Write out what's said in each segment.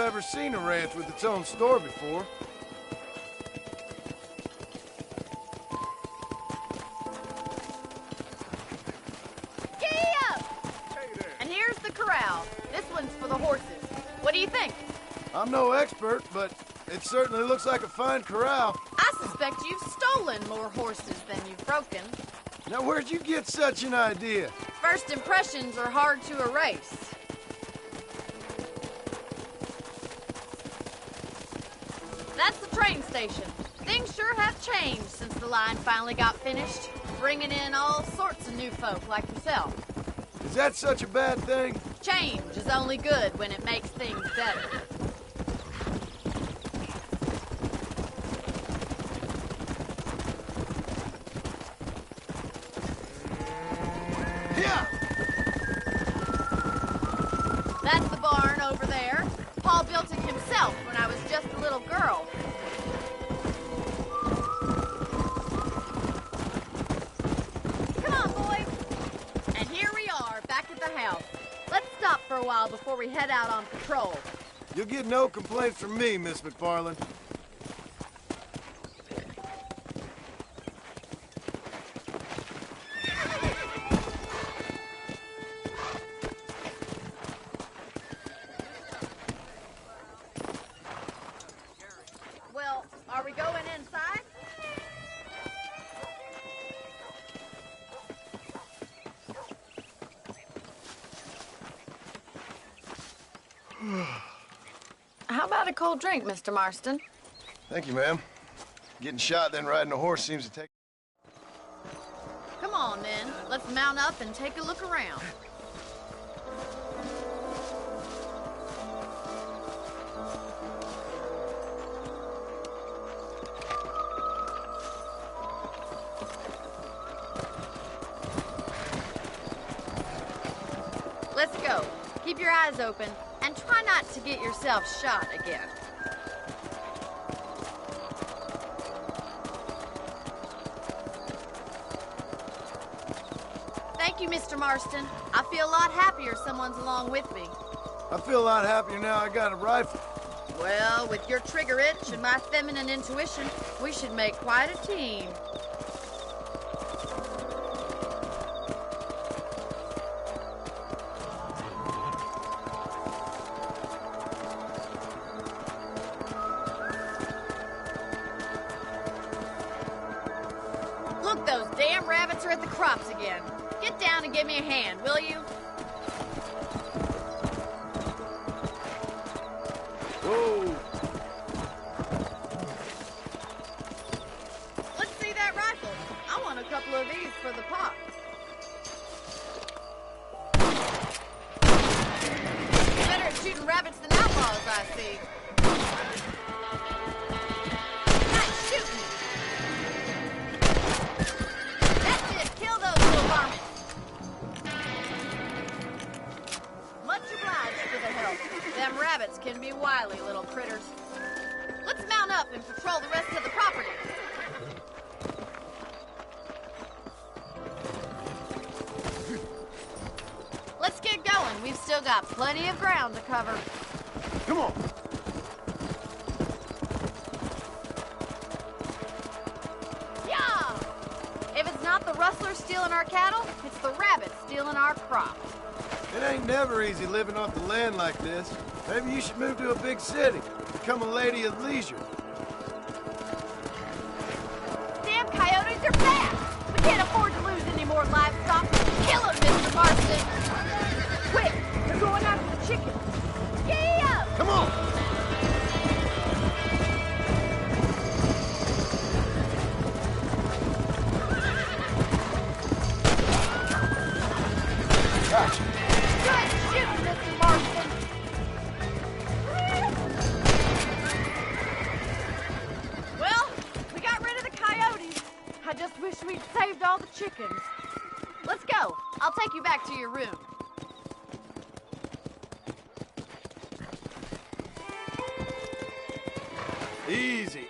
ever seen a ranch with its own store before. Giddy up! And here's the corral. This one's for the horses. What do you think? I'm no expert, but it certainly looks like a fine corral. I suspect you've stolen more horses than you've broken. Now, where'd you get such an idea? First impressions are hard to erase. That's the train station. Things sure have changed since the line finally got finished, bringing in all sorts of new folk like yourself. Is that such a bad thing? Change is only good when it makes things better. Yeah! That's the barn over there. Paul built it himself when I was just a little girl. Come on, boys. And here we are, back at the house. Let's stop for a while before we head out on patrol. You'll get no complaints from me, Miss McFarland. Well, are we going inside? How about a cold drink, Mr. Marston? Thank you, ma'am. Getting shot, then riding a horse seems to take... Come on, then. Let's mount up and take a look around. Let's go. Keep your eyes open and try not to get yourself shot again. Thank you, Mr. Marston. I feel a lot happier someone's along with me. I feel a lot happier now I got a rifle. Well, with your trigger itch and my feminine intuition, we should make quite a team. Look, those damn rabbits are at the crops again. Get down and give me a hand, will you? Whoa! Let's see that rifle. I want a couple of these for the pot. Better at shooting rabbits than outlaws, I see. Nice shooting. That's it. Kill those little varmints. Much obliged for the help. Them rabbits can be wily little critters. Let's mount up and patrol the rest of the property. Let's get going. We've still got plenty of ground to cover. Come on! Yeah! If it's not the rustlers stealing our cattle, it's the rabbits stealing our crops. It ain't never easy living off the land like this. Maybe you should move to a big city. Become a lady of leisure. Damn coyotes are fast! We can't afford to lose any more livestock. Kill them, Mr. Marston! Quick! They're going after the chickens! Giddy up! Come on! Gotcha. Good shooting, Mr. Marston! Well, we got rid of the coyotes. I just wish we'd saved all the chickens. Let's go. I'll take you back to your room. Easy.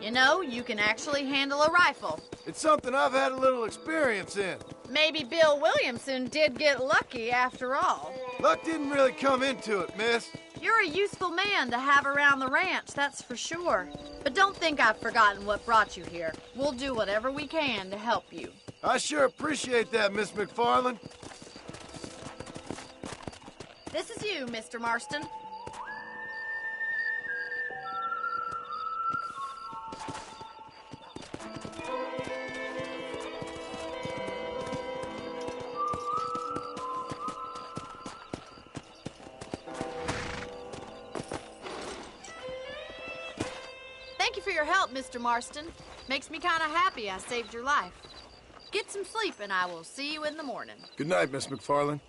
You know, you can actually handle a rifle. It's something I've had a little experience in. Maybe Bill Williamson did get lucky after all. Luck didn't really come into it, miss. You're a useful man to have around the ranch, that's for sure. But don't think I've forgotten what brought you here. We'll do whatever we can to help you. I sure appreciate that, Miss McFarland. This is you, Mr. Marston. Thank you for your help, Mr. Marston. Makes me kind of happy I saved your life. Get some sleep and I will see you in the morning. Good night, Miss McFarland.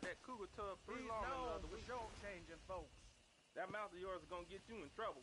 That cougar tub pretty long another week. Changing folks. That mouth of yours is gonna get you in trouble.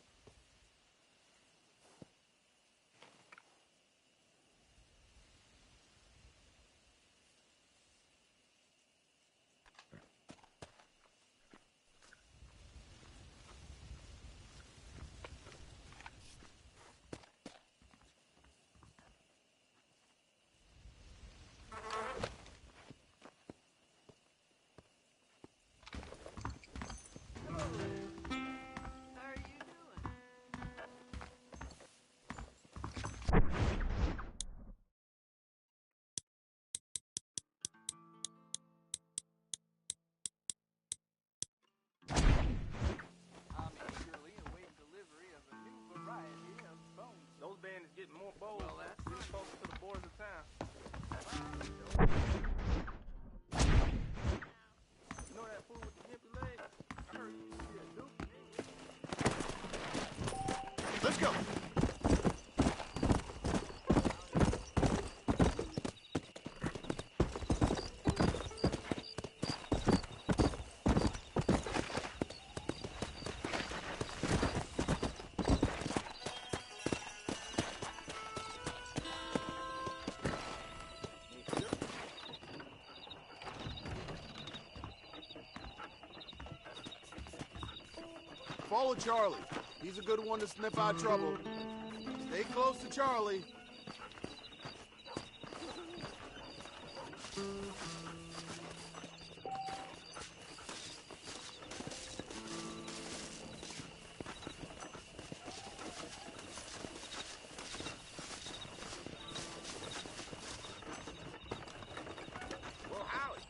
Those bandits getting more bold. Well, that's getting closer to the borders of town. You know that fool with the hippie leg? I heard you see a dude. Let's go. Follow Charlie. He's a good one to sniff out trouble. Stay close to Charlie. Well, howdy.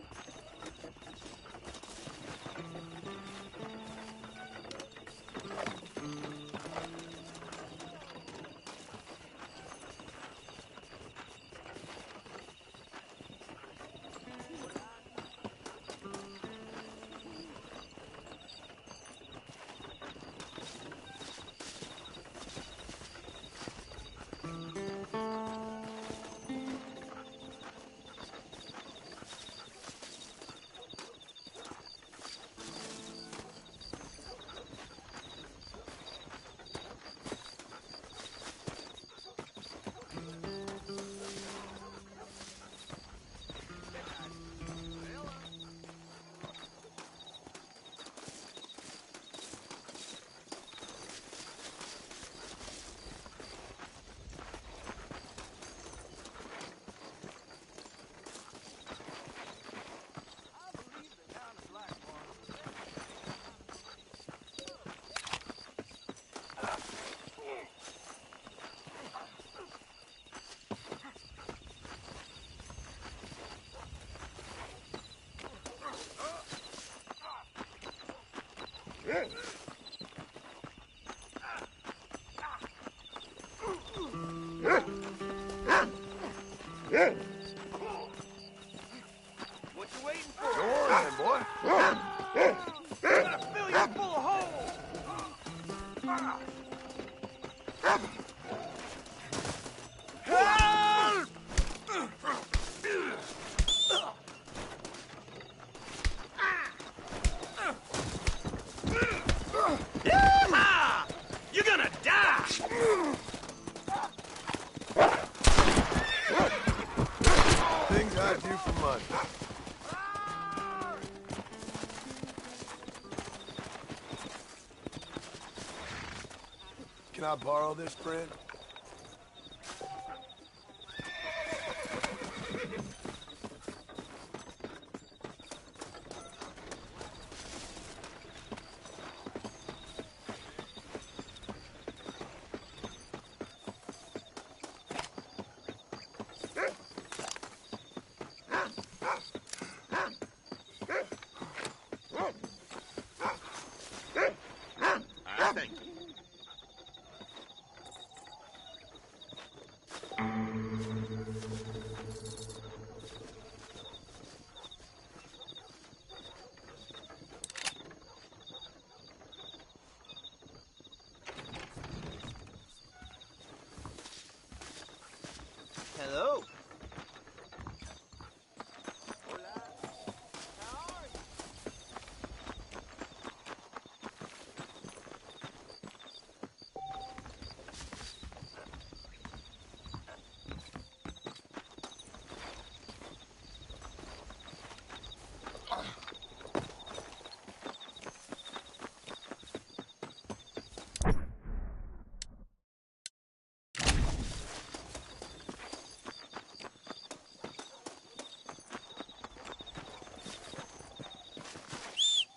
What you waiting for? Go on then, boy. I'm gonna fill you full of holes. Help! Yeah! You're gonna die! Things I do for money. Can I borrow this, friend? Thank you. Hello.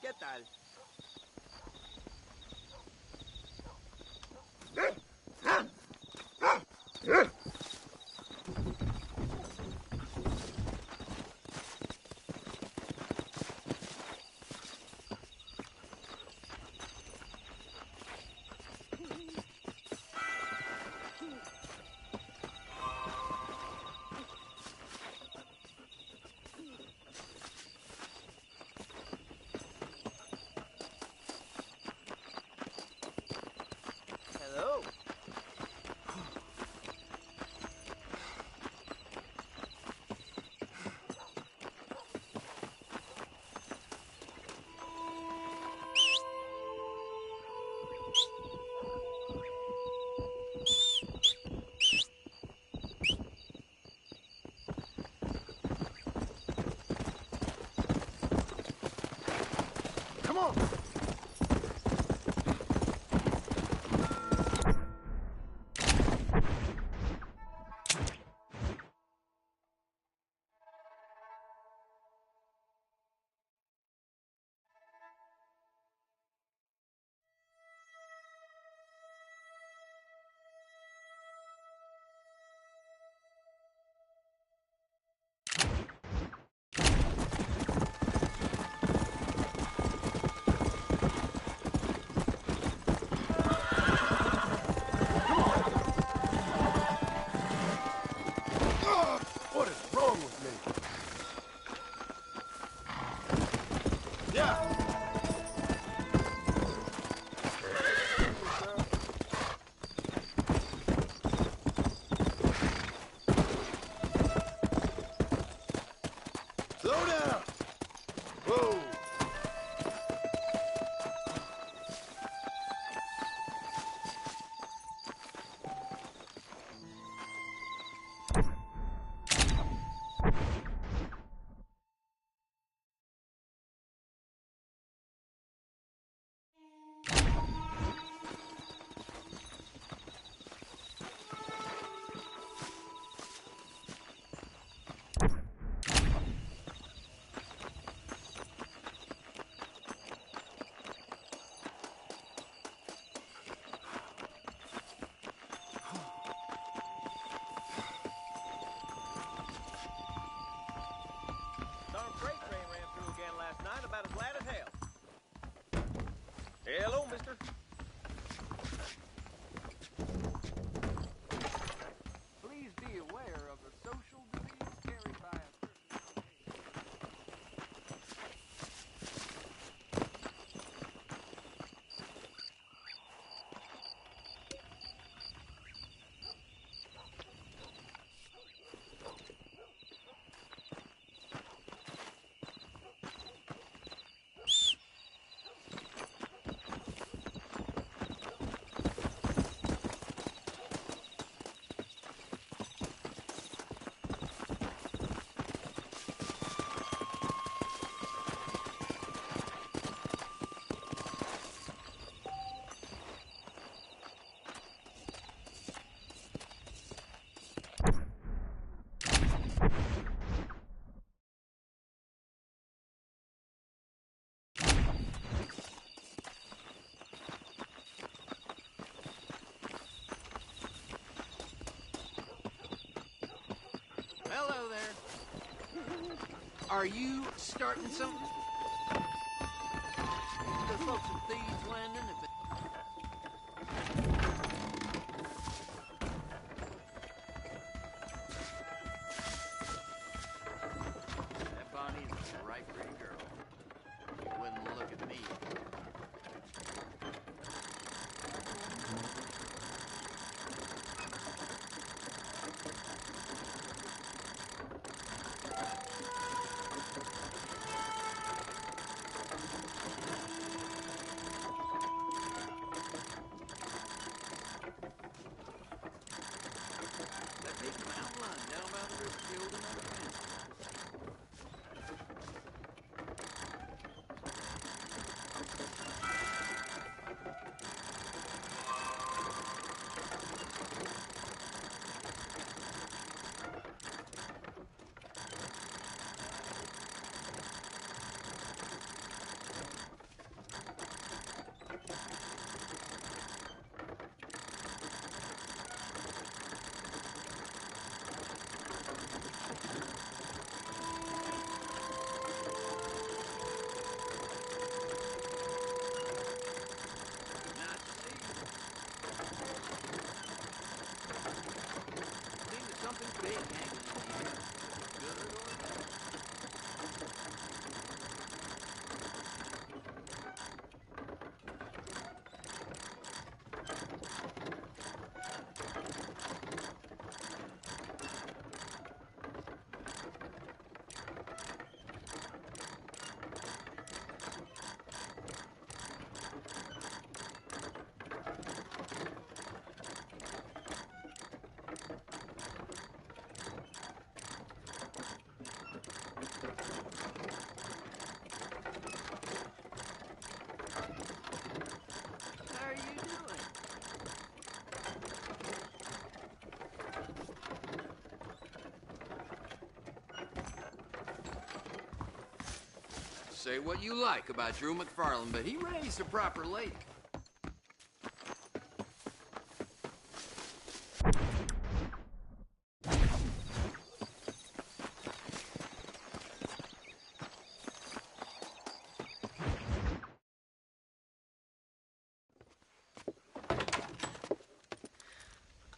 ¿Qué tal? Hello. Come on! mister? Please be aware of the social disease carried by a Hello there. Are you starting something? The folks at Thieves Landing have been... That Bonnie's a right pretty girl. You wouldn't look at me. That big mountain line down by the river killed another man. Not see. Seems there's something big hanging in the air. Good or bad. How are you doing? Say what you like about Drew McFarland, but he raised a proper lady.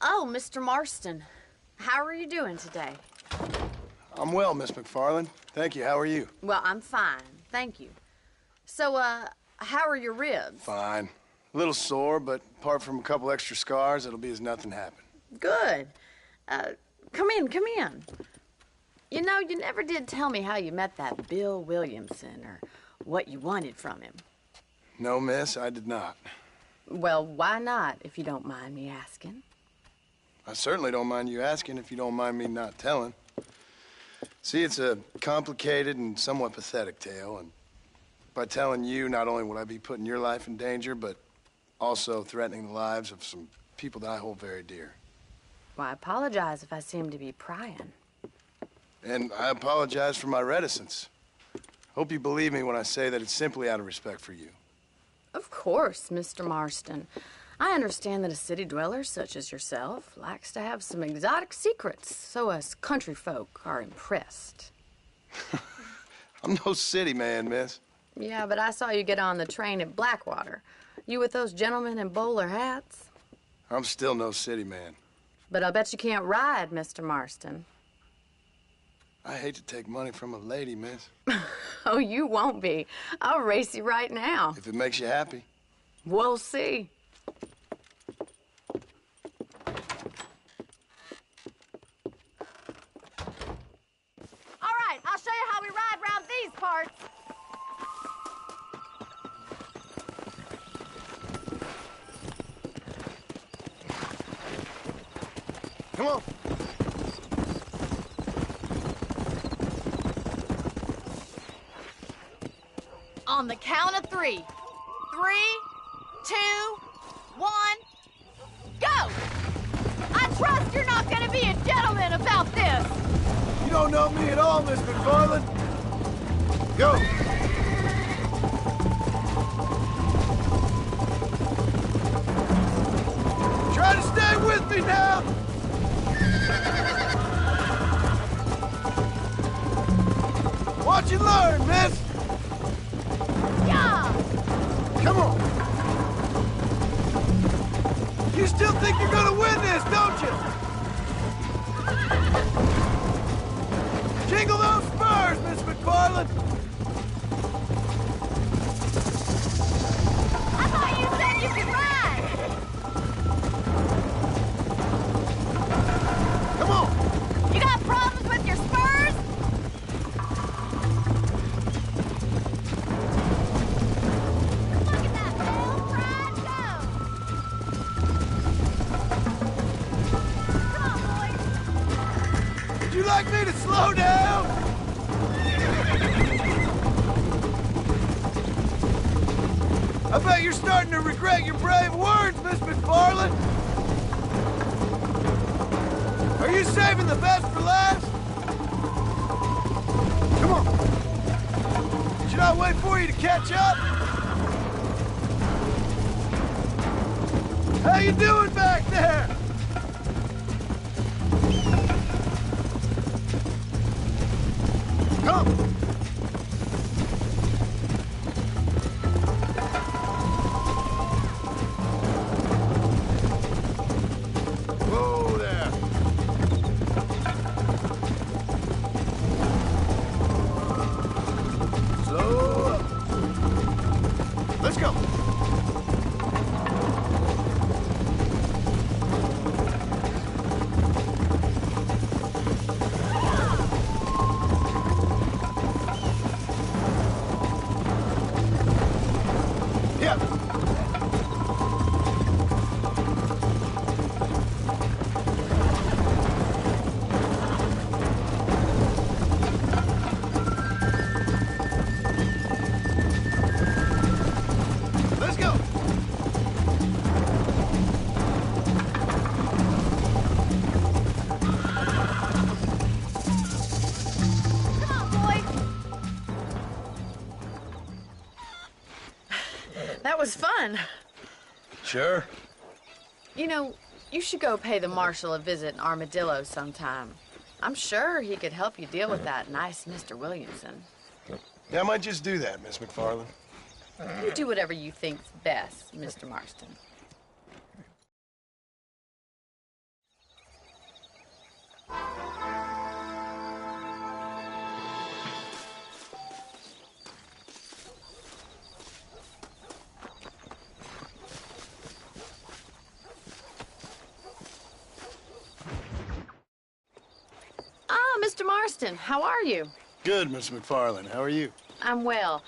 Oh, Mr. Marston. How are you doing today? I'm well, Miss McFarland. Thank you. How are you? Well, I'm fine. Thank you. So, how are your ribs? Fine. A little sore, but apart from a couple extra scars, it'll be as nothing happened. Good. Come in, come in. You know, you never did tell me how you met that Bill Williamson or what you wanted from him. No, miss, I did not. Well, why not, if you don't mind me asking? I certainly don't mind you asking if you don't mind me not telling. See, it's a complicated and somewhat pathetic tale, and by telling you, not only would I be putting your life in danger, but also threatening the lives of some people that I hold very dear. Well, I apologize if I seem to be prying. And I apologize for my reticence. Hope you believe me when I say that it's simply out of respect for you. Of course, Mr. Marston. I understand that a city dweller such as yourself likes to have some exotic secrets, so us country folk are impressed. I'm no city man, miss. Yeah, but I saw you get on the train at Blackwater. You with those gentlemen in bowler hats? I'm still no city man. But I'll bet you can't ride, Mr. Marston. I hate to take money from a lady, miss. Oh, you won't be. I'll race you right now. If it makes you happy. We'll see. All right, I'll show you how we ride around these parts. Come on. On the count of 3. 3, 2, 1, go! I trust you're not gonna be a gentleman about this. You don't know me at all, Miss McFarland. Go. Try to stay with me now. Watch and learn, miss. Yeah! Come on. You still think you're gonna win this, don't you? Jingle those spurs, Miss McFarland. I thought you said you could ride. Come on. You got problems with your spurs? Look at that, Bill. Ride, go. Come on, boys. Would you like me to slow down? I bet you're starting to regret your brave words, Miss McFarland. Are you saving the best for last? Come on. Should I wait for you to catch up? How you doing back there? Come. Whoa there. Slow up. Let's go. Yeah. Let's go. Come on, boys. That was fun. Sure. You know, you should go pay the marshal a visit in Armadillo sometime. I'm sure he could help you deal with that nice Mr. Williamson. Yeah, I might just do that, Miss McFarland. You do whatever you think's best, Mr. Marston. Ah, Mr. Marston, how are you? Good, Miss McFarland. How are you? I'm well.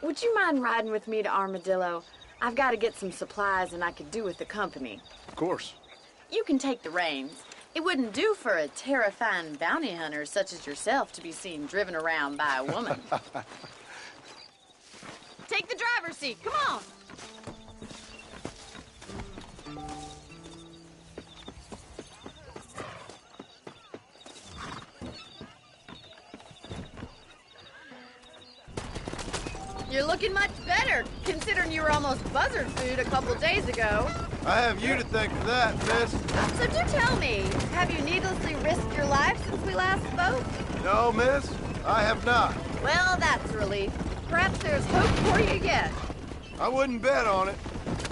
Would you mind riding with me to Armadillo? I've got to get some supplies and I could do with the company. Of course. You can take the reins. It wouldn't do for a terrifying bounty hunter such as yourself to be seen driven around by a woman. Take the driver's seat. Come on. You're looking much better, considering you were almost buzzard food a couple days ago. I have you to thank for that, miss. So do tell me, have you needlessly risked your life since we last spoke? No, miss, I have not. Well, that's a relief. Perhaps there's hope for you yet. I wouldn't bet on it.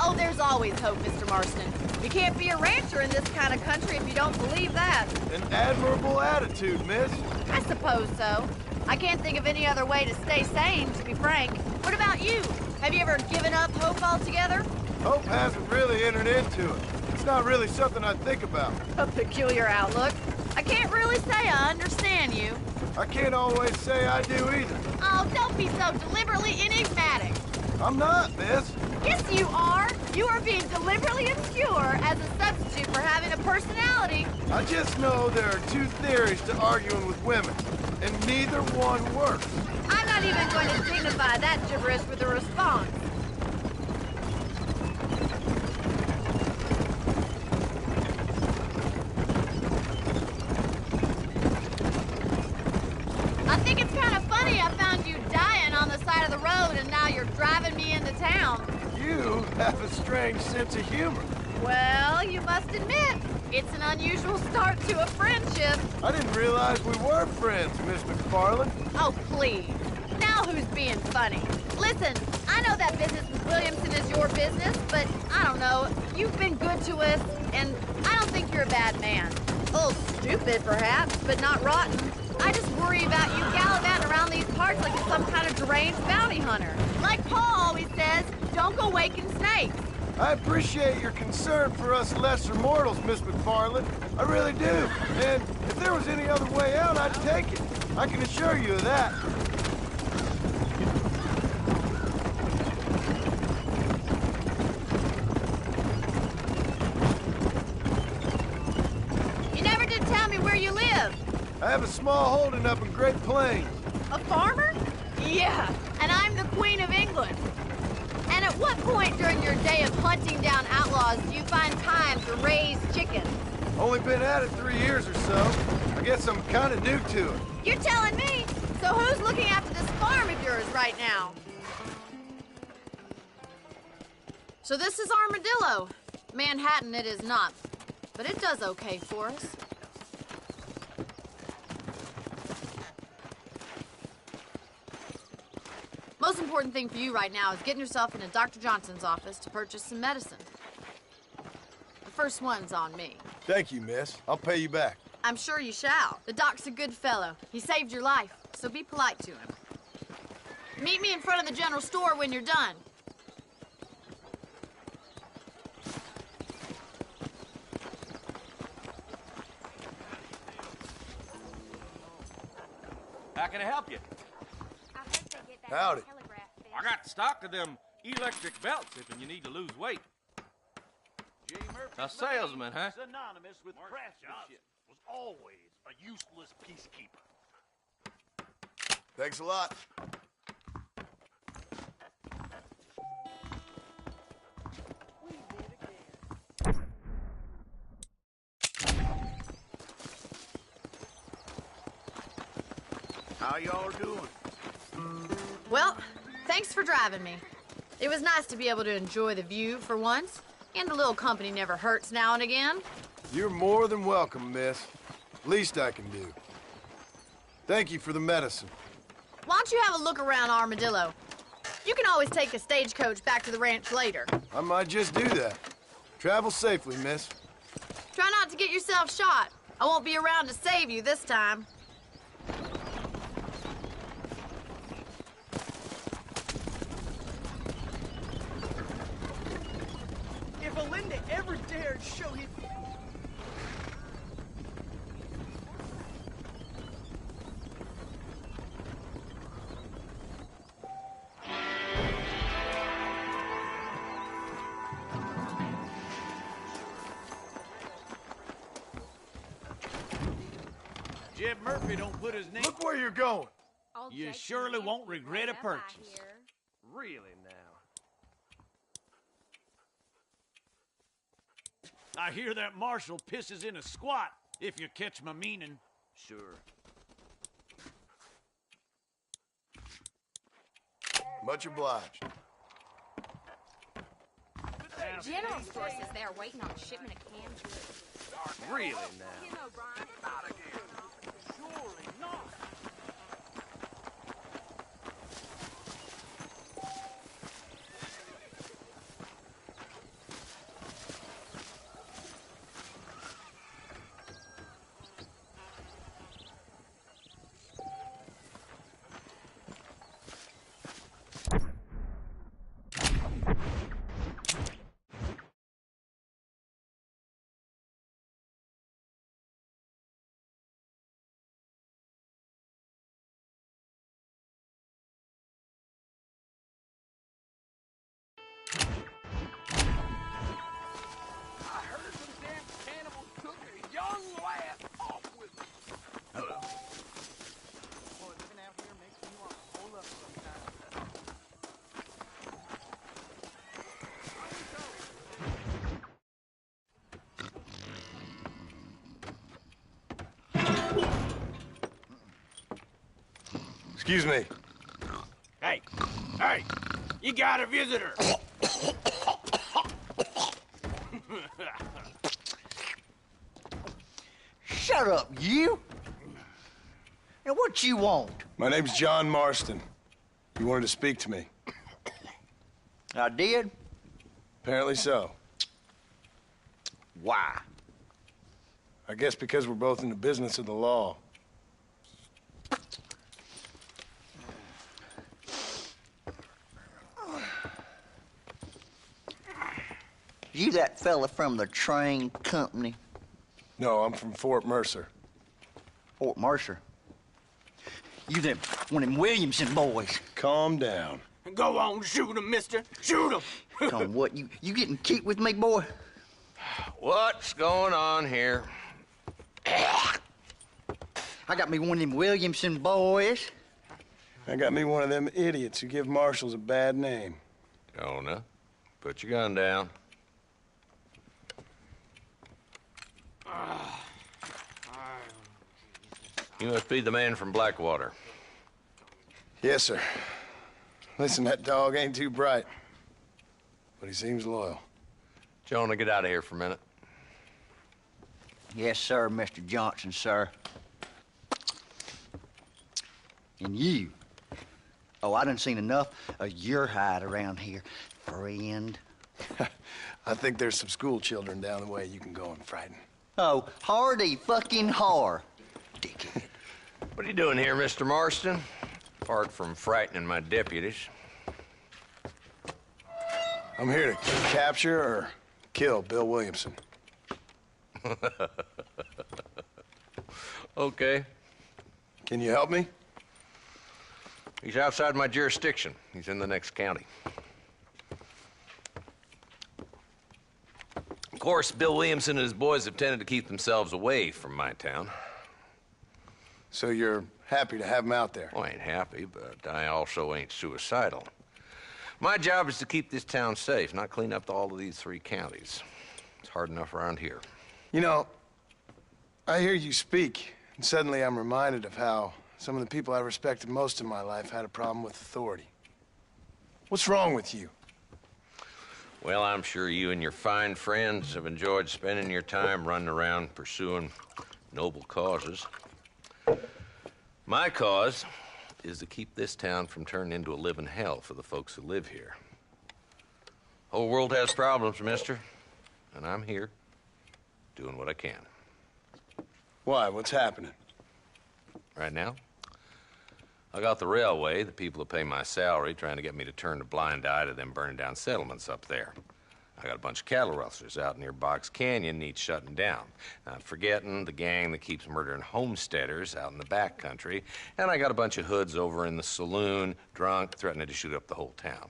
Oh, there's always hope, Mr. Marston. You can't be a rancher in this kind of country if you don't believe that. An admirable attitude, miss. I suppose so. I can't think of any other way to stay sane, to be frank. What about you? Have you ever given up hope altogether? Hope hasn't really entered into it. It's not really something I think about. A peculiar outlook. I can't really say I understand you. I can't always say I do either. Oh, don't be so deliberately enigmatic. I'm not, miss. Yes, you are. You are being deliberately obscure as a substitute for having a personality. I just know there are two theories to arguing with women, and neither one works. I'm not even going to dignify that gibberish with a response. I think it's kind of funny I found you dying on the side of the road and now you're driving me into town. You have a strange sense of humor. Well, you must admit, it's an unusual start to a friendship. I didn't realize we were friends, Miss McFarland. Oh, please. Now who's being funny? Listen, I know that business with Williamson is your business, but I don't know. You've been good to us, and I don't think you're a bad man. A little stupid, perhaps, but not rotten. I just worry about you gallivanting around these parts like you're some kind of deranged bounty hunter. Like Paul always says, don't go waking snakes. I appreciate your concern for us lesser mortals, Miss McFarland. I really do. And if there was any other way out, I'd take it. I can assure you of that. You never did tell me where you live. I have a small holding up in Great Plains. A farmer? Yeah, and I'm the Queen of England. And at what point during your day of hunting down outlaws do you find time to raise chickens? Only been at it 3 years or so. I guess I'm kind of new to it. You're telling me? So who's looking after this farm of yours right now? So this is Armadillo. Manhattan it is not, but it does okay for us. Most important thing for you right now is getting yourself into Dr. Johnson's office to purchase some medicine. The first one's on me. Thank you, miss. I'll pay you back. I'm sure you shall. The doc's a good fellow. He saved your life, so be polite to him. Meet me in front of the general store when you're done. How can I help you? Howdy. I got stock of them electric belts if you need to lose weight. A salesman, huh? Synonymous with craftsmanship. Was always a useless peacekeeper. Thanks a lot. How y'all doing? Well, thanks for driving me. It was nice to be able to enjoy the view for once, and a little company never hurts now and again. You're more than welcome, miss. Least I can do. Thank you for the medicine. Why don't you have a look around Armadillo? You can always take a stagecoach back to the ranch later. I might just do that. Travel safely, miss. Try not to get yourself shot. I won't be around to save you this time. If Alinda ever dared show his... Jeb Murphy don't put his name... Look where you're going. You surely won't regret a purchase. Really now? I hear that marshal pisses in a squat, if you catch my meaning. Sure. Much obliged. General store says they're waiting on a shipment of canned goods. Really now? Surely not. Excuse me. Hey, hey, you got a visitor. Shut up, you! Now, what you want? My name's John Marston. You wanted to speak to me. I did? Apparently so. Why? I guess because we're both in the business of the law. You that fella from the train company? No, I'm from Fort Mercer. Fort Mercer? You them one of them Williamson boys? Calm down. Go on, shoot him, mister. Shoot him. Come on, what, you getting kicked with me, boy? What's going on here? I got me one of them Williamson boys. I got me one of them idiots who give marshals a bad name. Jonah, put your gun down. You must be the man from Blackwater. Yes, sir. Listen, that dog ain't too bright, but he seems loyal. Jonah, get out of here for a minute. Yes, sir, Mr. Johnson, sir. And you. Oh, I done seen enough of your hide around here, friend. I think there's some school children down the way you can go and frighten. Oh, hardy fucking har. Dickhead. What are you doing here, Mr. Marston? Apart from frightening my deputies. I'm here to capture or kill Bill Williamson. Okay. Can you help me? He's outside my jurisdiction. He's in the next county. Of course, Bill Williamson and his boys have tended to keep themselves away from my town. So you're happy to have him out there? Well, I ain't happy, but I also ain't suicidal. My job is to keep this town safe, not clean up all of these 3 counties. It's hard enough around here. You know, I hear you speak, and suddenly I'm reminded of how some of the people I respected most in my life had a problem with authority. What's wrong with you? Well, I'm sure you and your fine friends have enjoyed spending your time running around pursuing noble causes. My cause is to keep this town from turning into a living hell for the folks who live here. Whole world has problems, mister, and I'm here doing what I can. Why? What's happening? Right now, I got the railway, the people who pay my salary, trying to get me to turn a blind eye to them burning down settlements up there. I got a bunch of cattle rustlers out near Box Canyon needs shutting down. Not forgetting the gang that keeps murdering homesteaders out in the back country. And I got a bunch of hoods over in the saloon, drunk, threatening to shoot up the whole town.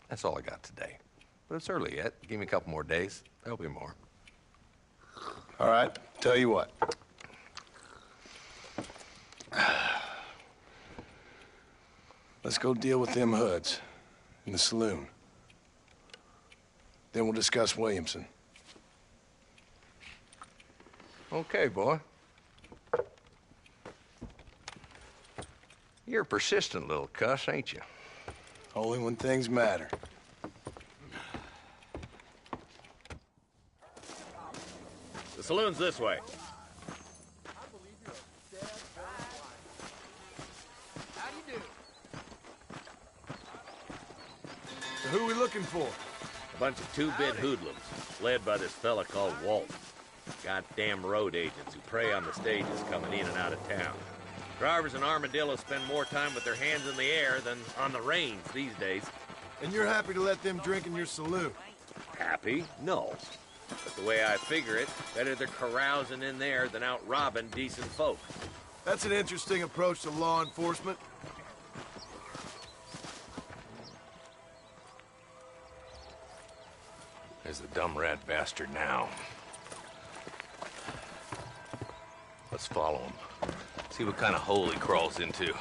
That's all I got today. But it's early yet. Give me a couple more days. There'll be more. All right, tell you what. Let's go deal with them hoods in the saloon. Then we'll discuss Williamson. Okay, boy. You're a persistent little cuss, ain't you? Only when things matter. The saloon's this way. So who are we looking for? A bunch of 2-bit hoodlums, led by this fella called Walt. Goddamn road agents who prey on the stages coming in and out of town. Drivers in Armadillo spend more time with their hands in the air than on the reins these days. And you're happy to let them drink in your saloon? Happy? No. But the way I figure it, better they're carousing in there than out robbing decent folk. That's an interesting approach to law enforcement. There's the dumb rat bastard now. Let's follow him. See what kind of hole he crawls into.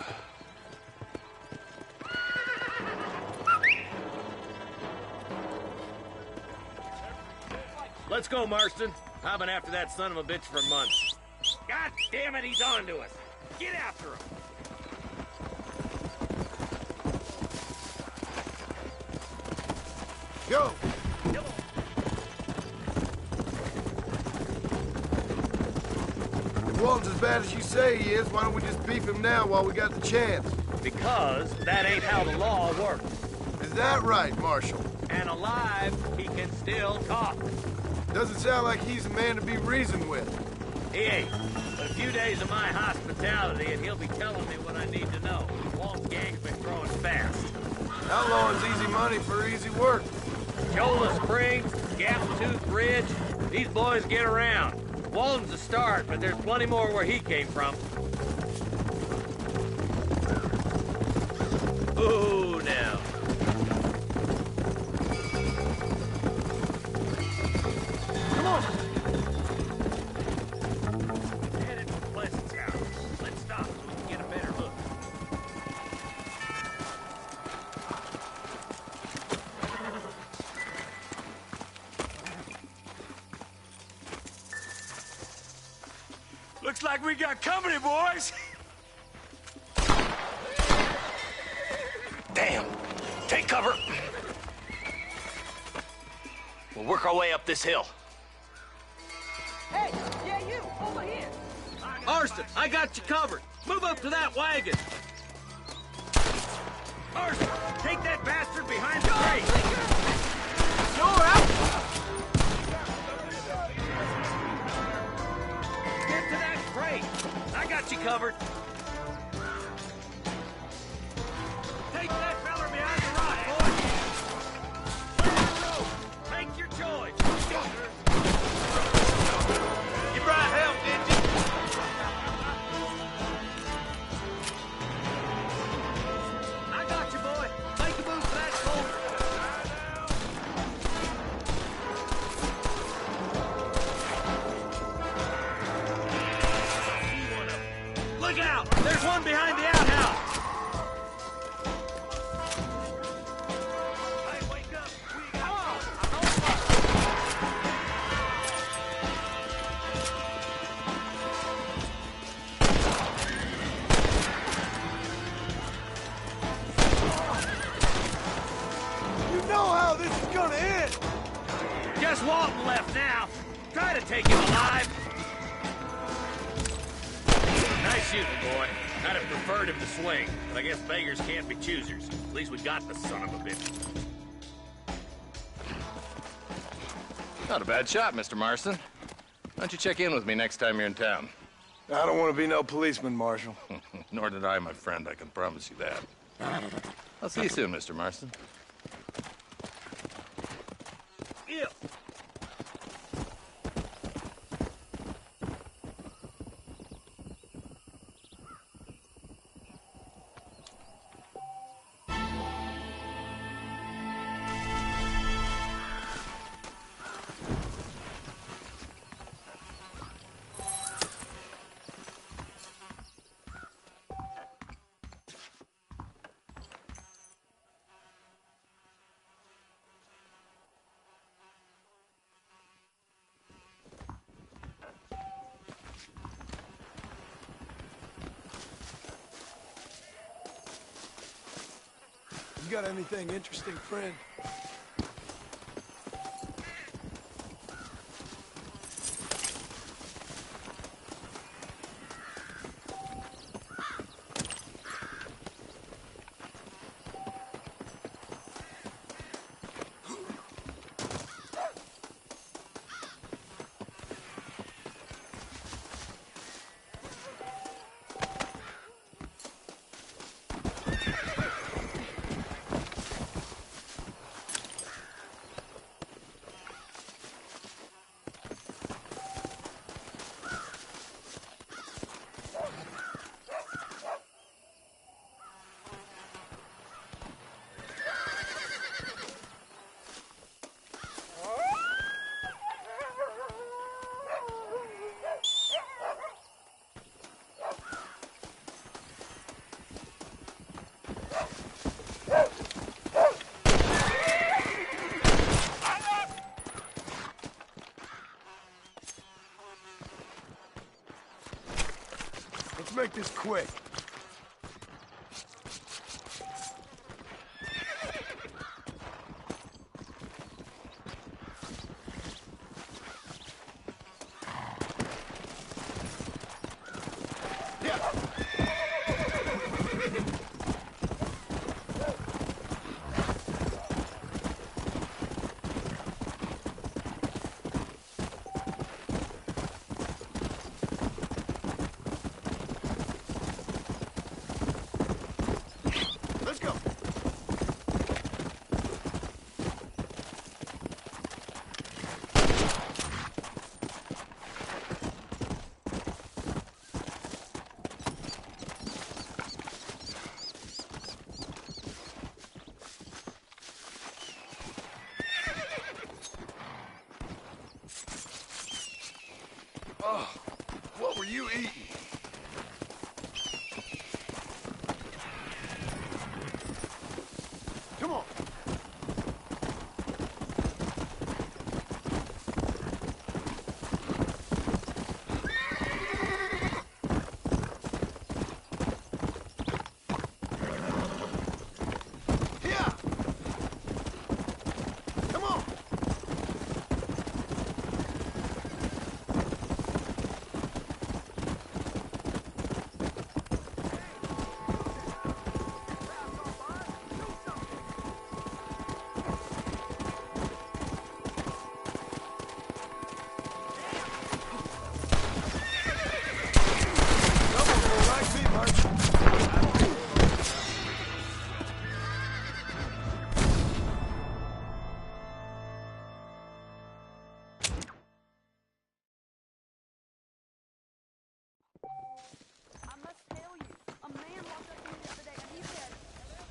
Let's go, Marston. I've been after that son of a bitch for months. God damn it, he's on to us. Get after him. Go! If Walton's as bad as you say he is, why don't we just beef him now while we got the chance? Because that ain't how the law works. Is that right, Marshal? And alive, he can still talk. Doesn't sound like he's a man to be reasoned with. He ain't. But a few days of my hospitality, and he'll be telling me what I need to know. Walt's gang's been growing fast. Outlawing's easy money for easy work. Chola Springs, Gap Tooth Ridge, these boys get around. Walton's a start, but there's plenty more where he came from. Ooh, now. Come on! Headed for Pleasant's house. Let's stop so we can get a better look. Looks like we got company, boys. Damn. Take cover. We'll work our way up this hill. Hey, yeah, you, over here. Marston, I got you covered. Move up to that wagon. Marston, take that bastard behind the crate. You're out. Get to that crate. I got you covered. Take that feller behind the rock, boy. Let it go. Take your choice. You brought help, did you? I got you, boy. Make a move for that shoulder. Look out! There's one behind the outhouse! Hey, wake up! We got You know how this is gonna end! Just Walton left now. Try to take him alive. Nice shooting, boy. I'd have preferred him to swing, but I guess beggars can't be choosers. At least we got the son of a bitch. Not a bad shot, Mr. Marston. Why don't you check in with me next time you're in town? I don't want to be no policeman, Marshal. Nor did I, my friend. I can promise you that. I'll see you soon, Mr. Marston. Yeah. You got anything interesting, friend? Let's make this quick. Oh, what were you eating? Come on. Here. Come on. I must tell you, a man walked up to me the other day and he said,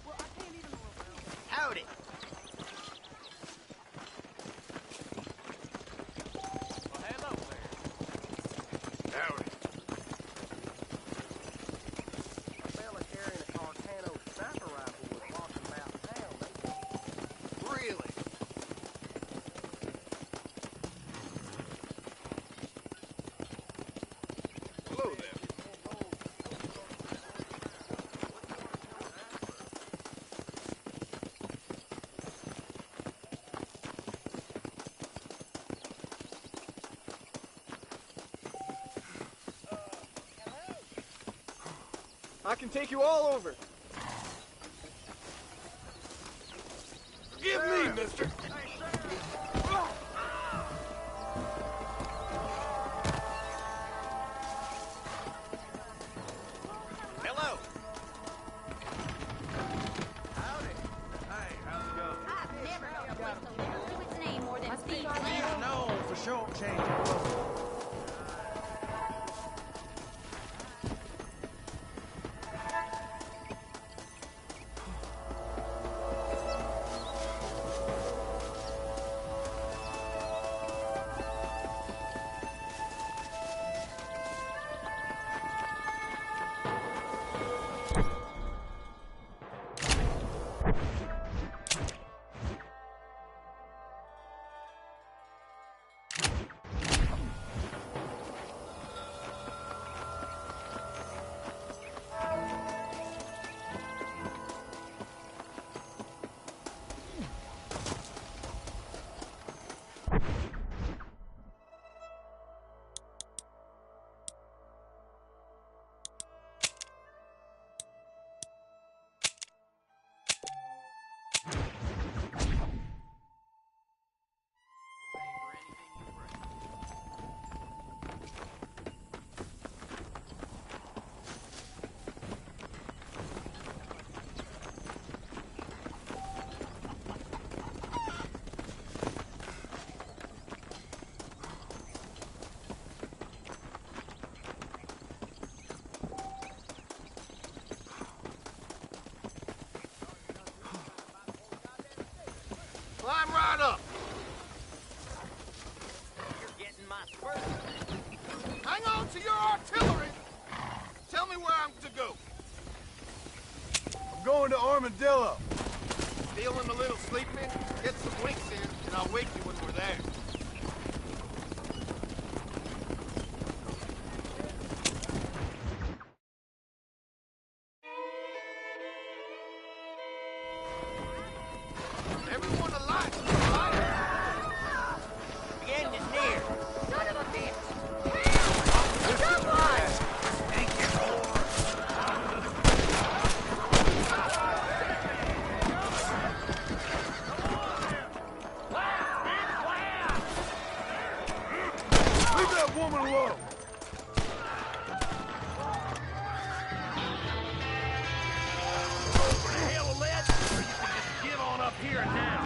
well, I can't even... Howdy. Well, hello there. Howdy. A fella carrying a Carcano sniper rifle was walking about town. Really? Hello there. I can take you all over. Give me, mister. Hello. Howdy. Hey, how's it going? I've never known a place to live to its name more than Steve No, for sure changing. Climb right up. You're getting my spurs. Hang on to your artillery. Tell me where I'm to go. I'm going to Armadillo. Feeling a little sleepy? Get some winks in, and I'll wake you when we're there. Everyone alive! The end is near. Son of a bitch! Leave that woman alone. Hell, lead, or you can just give on up here and now.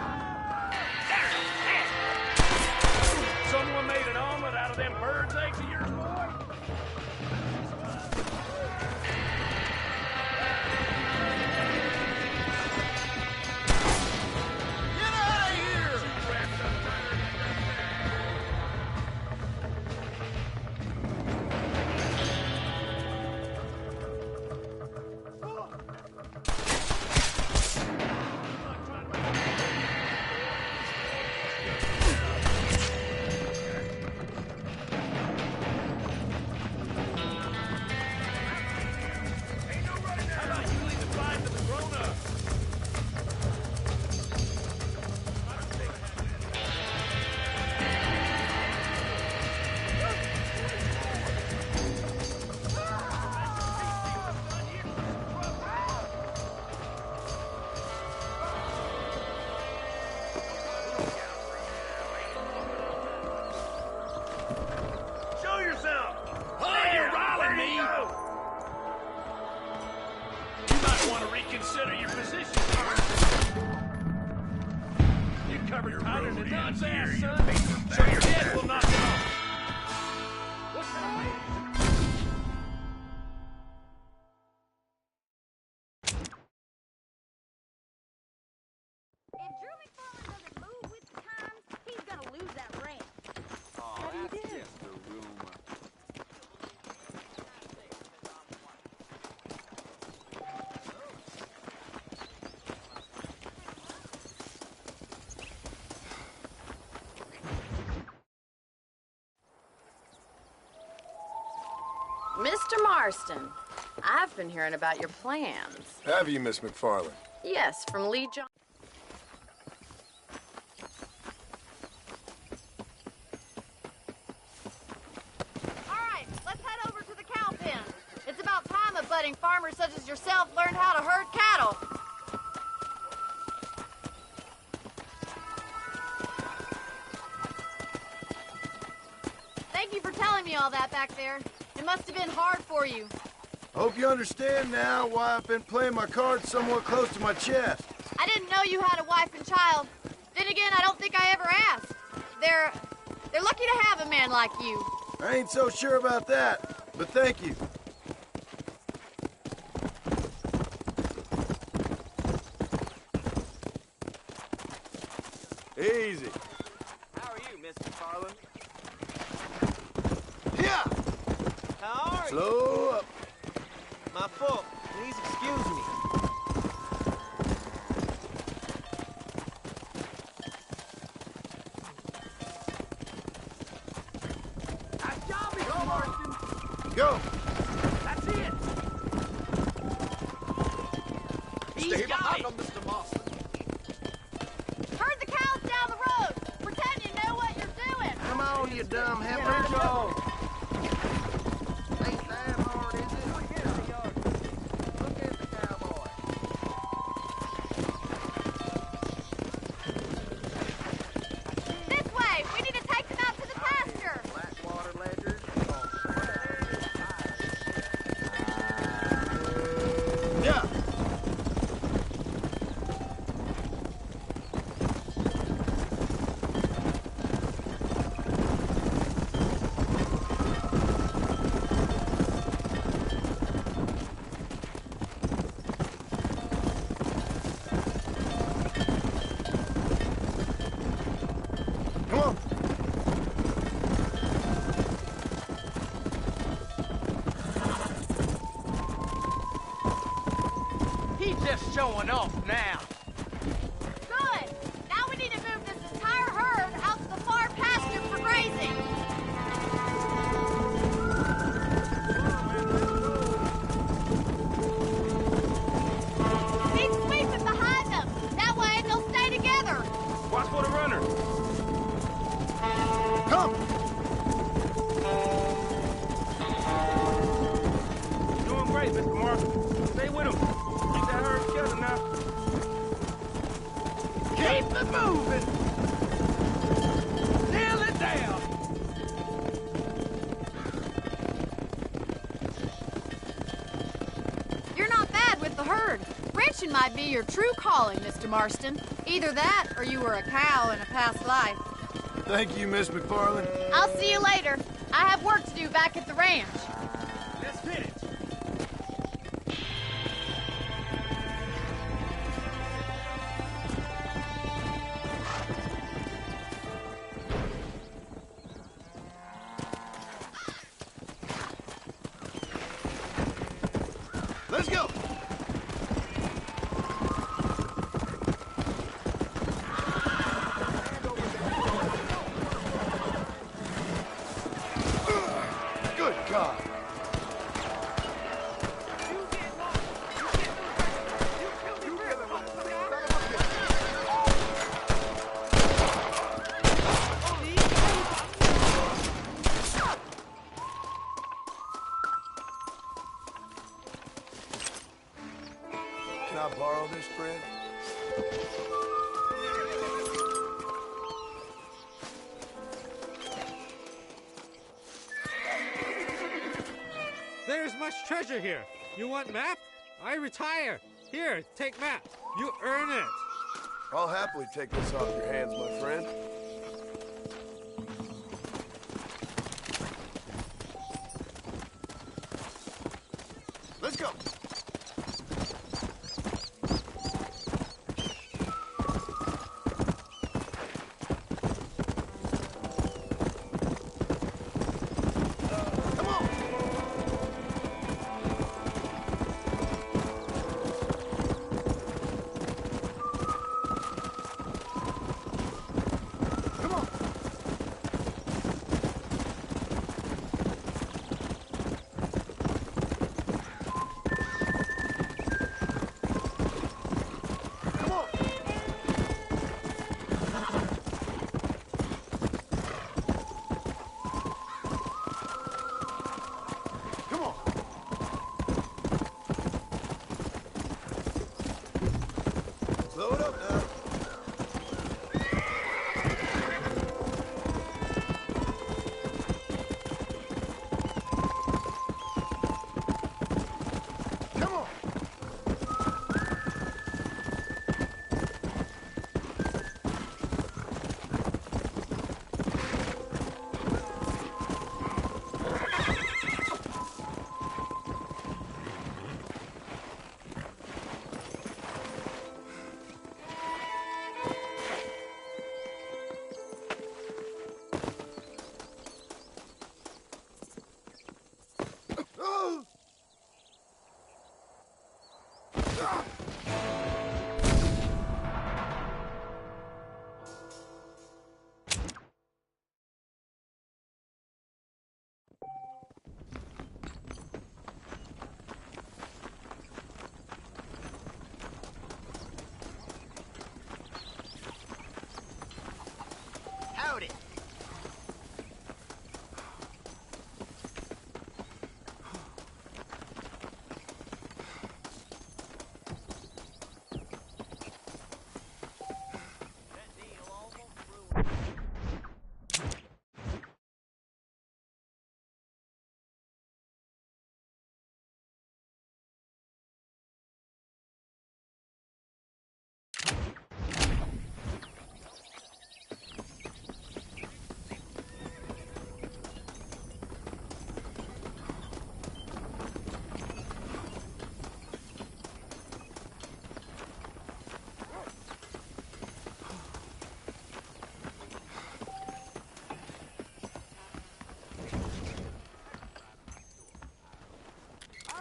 Someone made an omelet out of them bird's eggs of yours, boy? Get out of here! God's ass, son. So your head will not go. What's that? If Drew McFarland doesn't move with the times, he's gonna lose that ranch. Oh, that's just a rumor. Mr. Marston, I've been hearing about your plans. Have you, Miss McFarland? Yes, from Lee John. All right, let's head over to the cow pen. It's about time a budding farmer such as yourself learned how to herd cattle. Thank you for telling me all that back there. It must have been hard for you. Hope you understand now why I've been playing my cards somewhat close to my chest. I didn't know you had a wife and child. Then again, I don't think I ever asked. They're lucky to have a man like you. I ain't so sure about that, but thank you. Easy. How are you, Mr. Farland? Yeah. How are you? Slow up. My fault. Please excuse me. Nice job, Mr. Marston. Go. That's it. He's got it. Mr. Marston. Herd the cows down the road. Pretend you know what you're doing. Come on, you dumb heifer. Joe. Ain't that hard, is it? Look at the cowboy. This way. We need to take them out to the pasture. Blackwater ledgers. Yeah. Come on. He's just showing off now. Good. Now we need to move this entire herd out to the far pasture for grazing. Keep sweeping behind them. That way they'll stay together. Watch for the runner. Come. Doing great, Mr. Marston. Stay with him. Keep that herd together now. Keep it moving. Nail it down. You're not bad with the herd. Ranching might be your true calling, Mr. Marston. Either that or you were a cow in a past life. Thank you, Miss McFarland. I'll see you later. I have work to do back at the ranch. Let's hit it. Let's go. Good God. Can I borrow this, Fred? There's much treasure here. You want map? I retire. Here, take map. You earn it. I'll happily take this off your hands, my friend. Let's go. Howdy.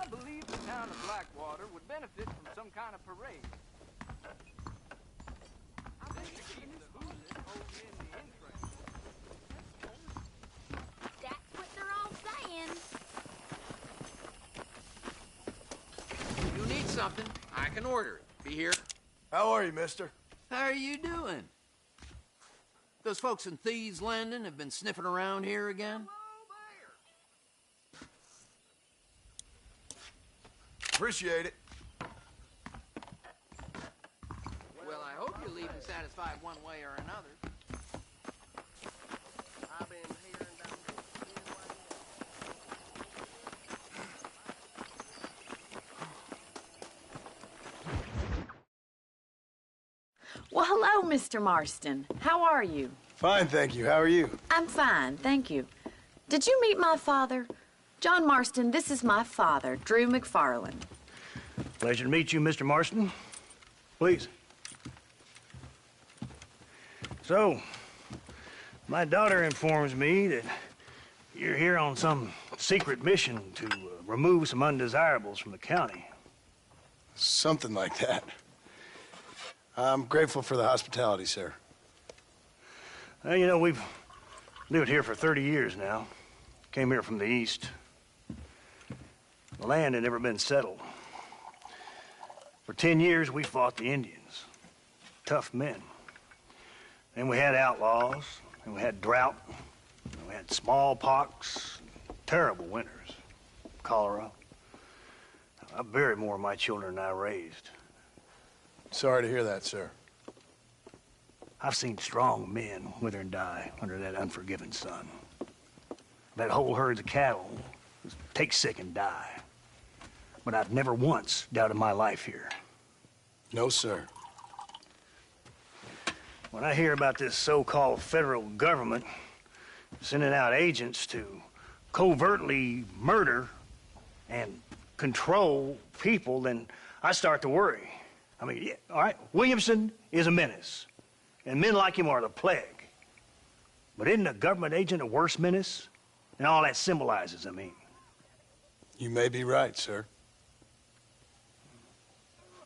I believe the town of Blackwater would benefit from some kind of parade. That's what they're all saying. You need something, I can order it. Be here. How are you, mister? How are you doing? Those folks in Thieves Landing have been sniffing around here again? Appreciate it. Well, I hope you're leaving satisfied one way or another. I've been hearing down Well, hello, Mr. Marston. How are you? Fine, thank you. How are you? I'm fine, thank you. Did you meet my father? John Marston, this is my father, Drew McFarland. Pleasure to meet you, Mr. Marston. Please. So, my daughter informs me that you're here on some secret mission to remove some undesirables from the county. Something like that. I'm grateful for the hospitality, sir. Well, you know, we've lived here for 30 years now. Came here from the east. The land had never been settled. For 10 years, we fought the Indians. Tough men. Then we had outlaws, and we had drought, and we had smallpox, terrible winters, cholera. I buried more of my children than I raised. Sorry to hear that, sir. I've seen strong men wither and die under that unforgiving sun. That whole herds of cattle just take sick and die. But I've never once doubted my life here. No, sir. When I hear about this so-called federal government sending out agents to covertly murder and control people, then I start to worry. I mean, yeah, all right, Williamson is a menace, and men like him are the plague. But isn't a government agent a worse menace? And all that symbolizes, I mean. You may be right, sir.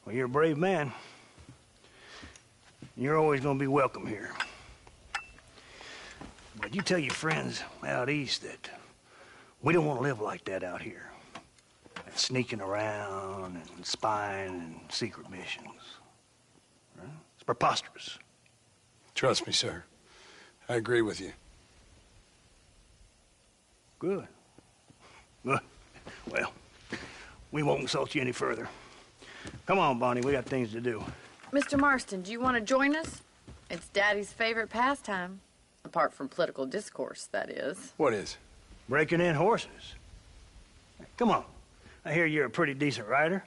Well, you're a brave man. You're always gonna be welcome here. But you tell your friends out east that we don't want to live like that out here. Like sneaking around and spying and secret missions. Right? It's preposterous. Trust me, sir. I agree with you. Good. Good. Well, we won't insult you any further. Come on, Bonnie, we got things to do. Mr. Marston, do you want to join us? It's Daddy's favorite pastime. Apart from political discourse, that is. What is? Breaking in horses. Come on. I hear you're a pretty decent rider.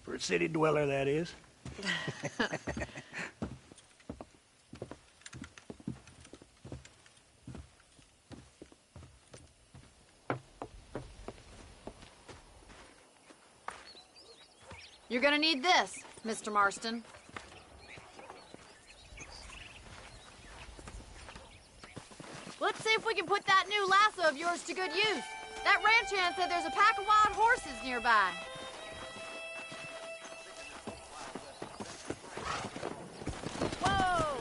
For a city dweller, that is. You're gonna need this, Mr. Marston. Let's see if we can put that new lasso of yours to good use. That ranch hand said there's a pack of wild horses nearby. Whoa!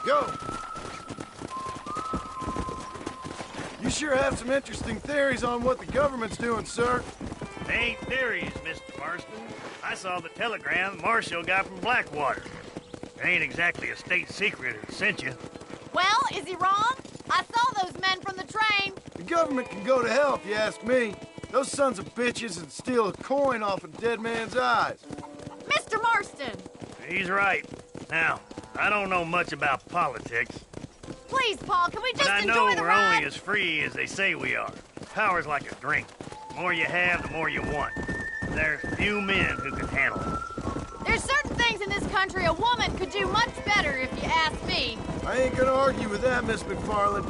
Go! You sure have some interesting theories on what the government's doing, sir. They ain't theories, Mr. Marston. I saw the telegram Marshall got from Blackwater. It ain't exactly a state secret who sent you. Well, is he wrong? I saw those men from the train. The government can go to hell if you ask me. Those sons of bitches would steal a coin off a dead man's eyes. Mr. Marston! He's right. Now, I don't know much about politics. Please, Paul, can we just but enjoy I know the we're ride? only as free as they say we are. Power's like a drink. The more you have, the more you want. There's few men who can handle it. There's certain things in this country a woman could do much better, if you ask me. I ain't gonna argue with that, Miss McFarland.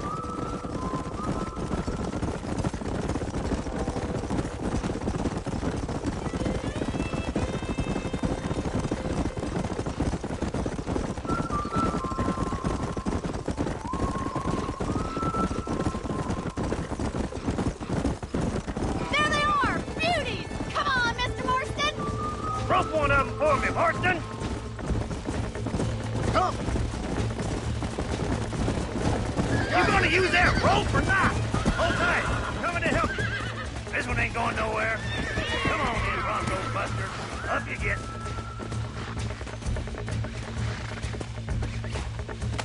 There they are! Beauties! Come on, Mr. Marston! Rope one of them for me, Marston! Come! You gonna use that rope or not? Hold tight. I'm coming to help you. This one ain't going nowhere. Come on in, Bronco Buster. Up you get.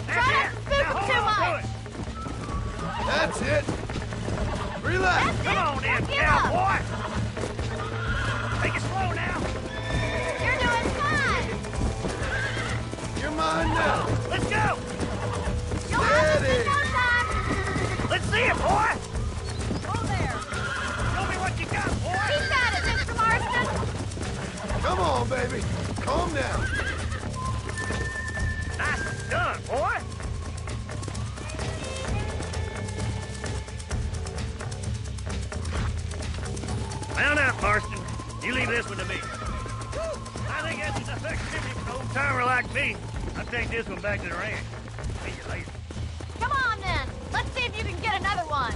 Try not to spook them too much! That's it. Relax. Come on in, cowboy. Take it slow now. You're doing fine! You're mine now. Let's go. You'll have this in no time! Let's see it, boy. Oh, there! Show me what you got, boy. Keep at it, Mr. Marston! Come on, baby. Calm down. Nice done, boy. Mount out, Marston. You leave this one to me. I think that's enough activity for an old-timer like me. I'll take this one back to the ranch. See you later. Come on, then. Let's see if you can get another one.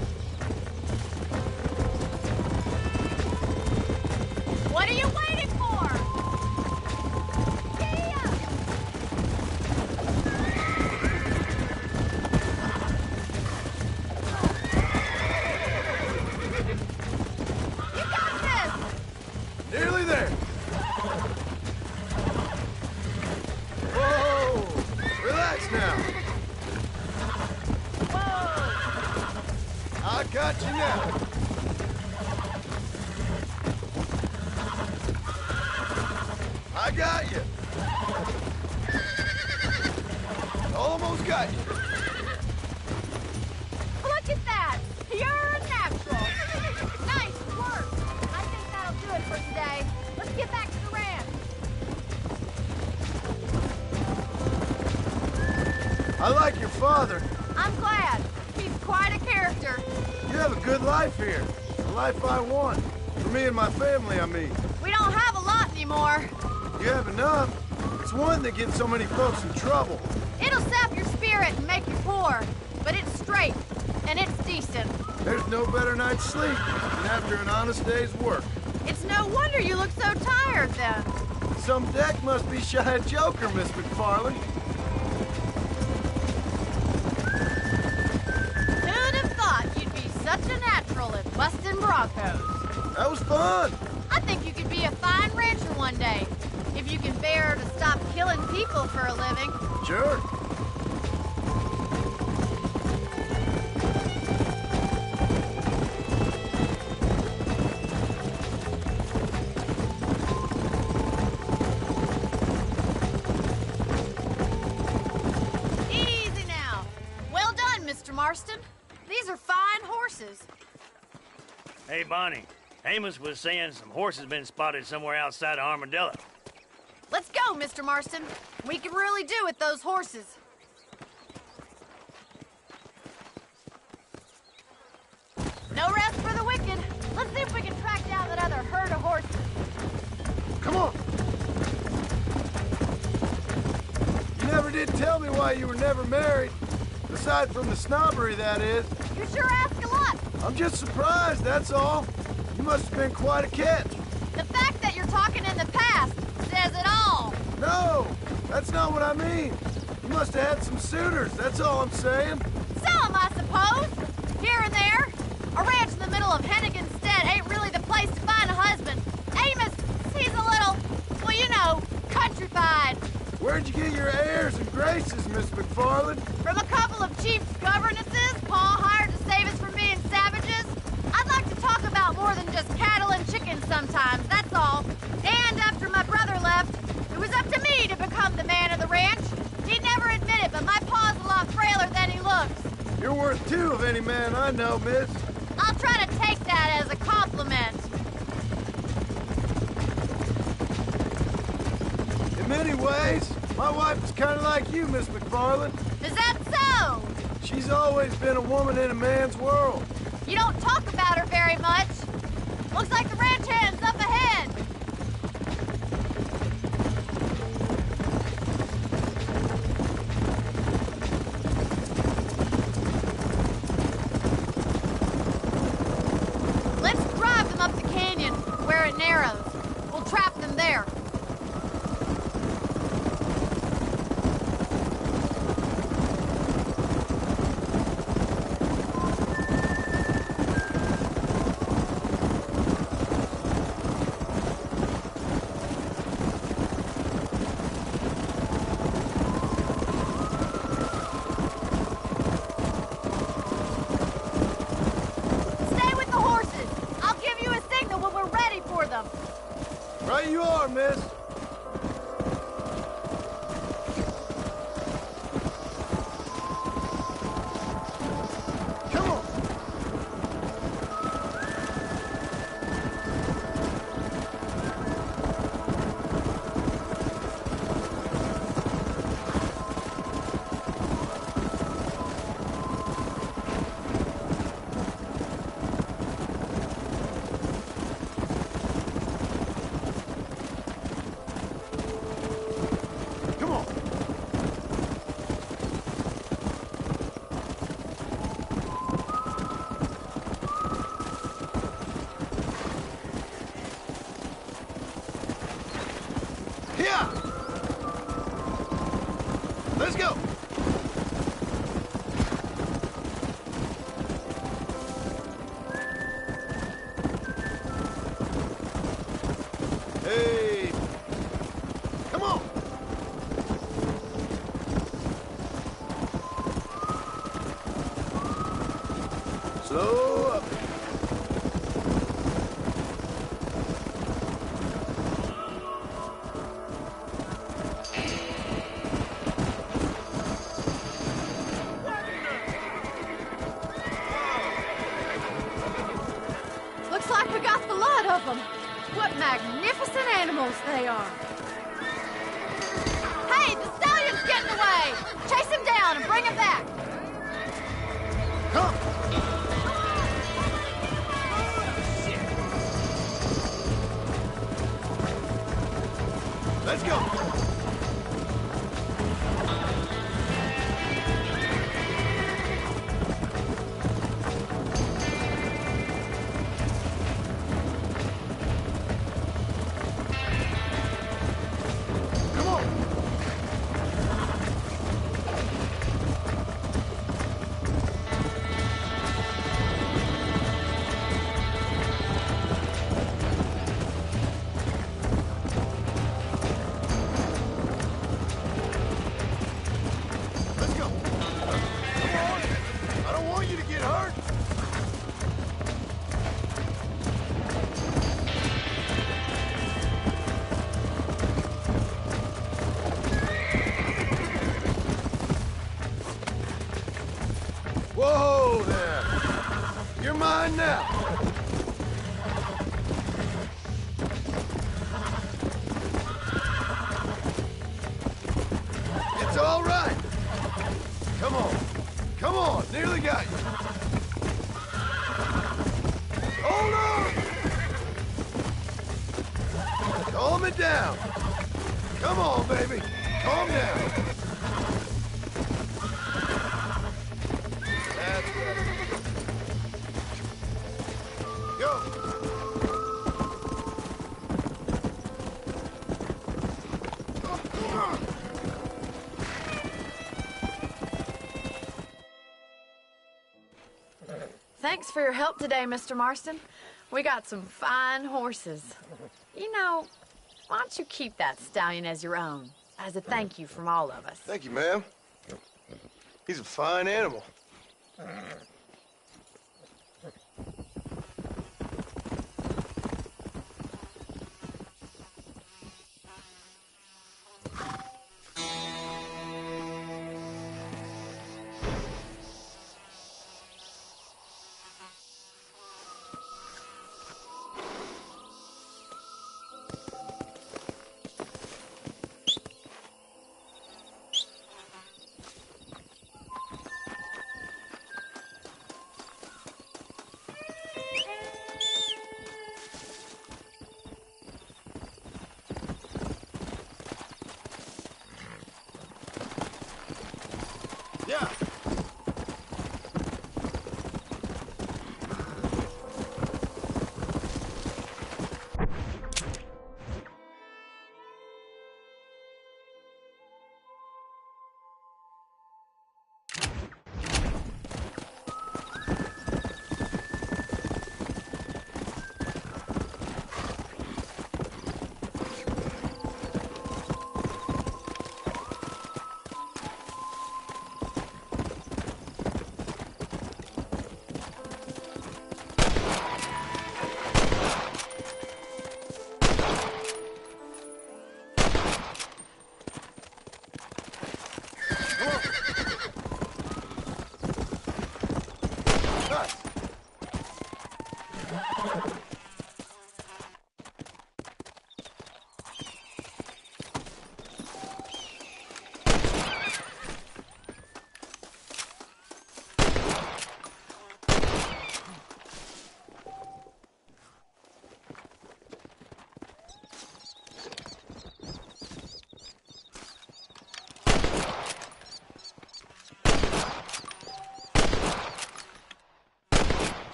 What are you waiting for? Gee up! You got this! Nearly there. Whoa! Relax now. Whoa! I got you now. I got you. Almost got you. Look at that! Pure and natural! Nice work! I think that'll do it for today. Let's get back to the ranch. I like your father. I'm glad. He's quite a character. You have a good life here. The life I want. For me and my family, I mean. We don't have a lot anymore. You have enough. It's one that gets so many folks in trouble. It'll sap your spirit and make you poor. But it's straight, and it's decent. There's no better night's sleep than after an honest day's work. It's no wonder you look so tired, then. Some deck must be shy of Joker, Miss McFarland. Who'd have thought you'd be such a natural at busting Broncos? That was fun. I think you could be a fine rancher one day, if you can bear to stop killing people for a living. Sure. Easy now. Well done, Mr. Marston. These are fine horses. Hey, Bonnie. Amos was saying some horses been spotted somewhere outside of Armadillo. Let's go, Mr. Marston. We can really do with those horses. No rest for the wicked. Let's see if we can track down that other herd of horses. Come on. You never did tell me why you were never married. Aside from the snobbery, that is. You sure ask a lot. I'm just surprised, that's all. You must have been quite a catch. The fact that you're talking in the past says it all. No, that's not what I mean. You must have had some suitors, that's all I'm saying. Some, I suppose. Here and there. A ranch in the middle of Hennigan's Stead ain't really the place to find a husband. Amos, he's a little, well, you know, countrified. Where'd you get your airs and graces, Miss McFarland? From a couple of chief governesses Pa hired to save us from being savages. I'd like to talk about more than just cattle and chickens sometimes, that's all. And after my brother left, it was up to me to become the man of the ranch. He'd never admit it, but my pa's a lot frailer than he looks. You're worth two of any man I know, miss. I'll try to take that as a compliment. In many ways, my wife is kind of like you, Miss McFarland. Is that so? She's always been a woman in a man's world. You don't talk about her very much. Looks like the ranch hand's up ahead. Let's drive them up the canyon where it narrows. We'll trap them there. Stay with the horses. I'll give you a signal when we're ready for them. Right you are, miss. Come on. Come on. Here. Let's go. Hey. Come on. Slow up. Looks like we got the lot of them. What magnificent animals they are. Hey, the stallion's getting way! Chase him down and bring him back! Come! Let's go! Whoa there! You're mine now! It's all right! Come on! Come on! Nearly got you! Hold on! Calm it down! Come on, baby! Calm down! Thanks for your help today, Mr. Marston. We got some fine horses. You know, why don't you keep that stallion as your own, as a thank you from all of us? Thank you, ma'am. He's a fine animal.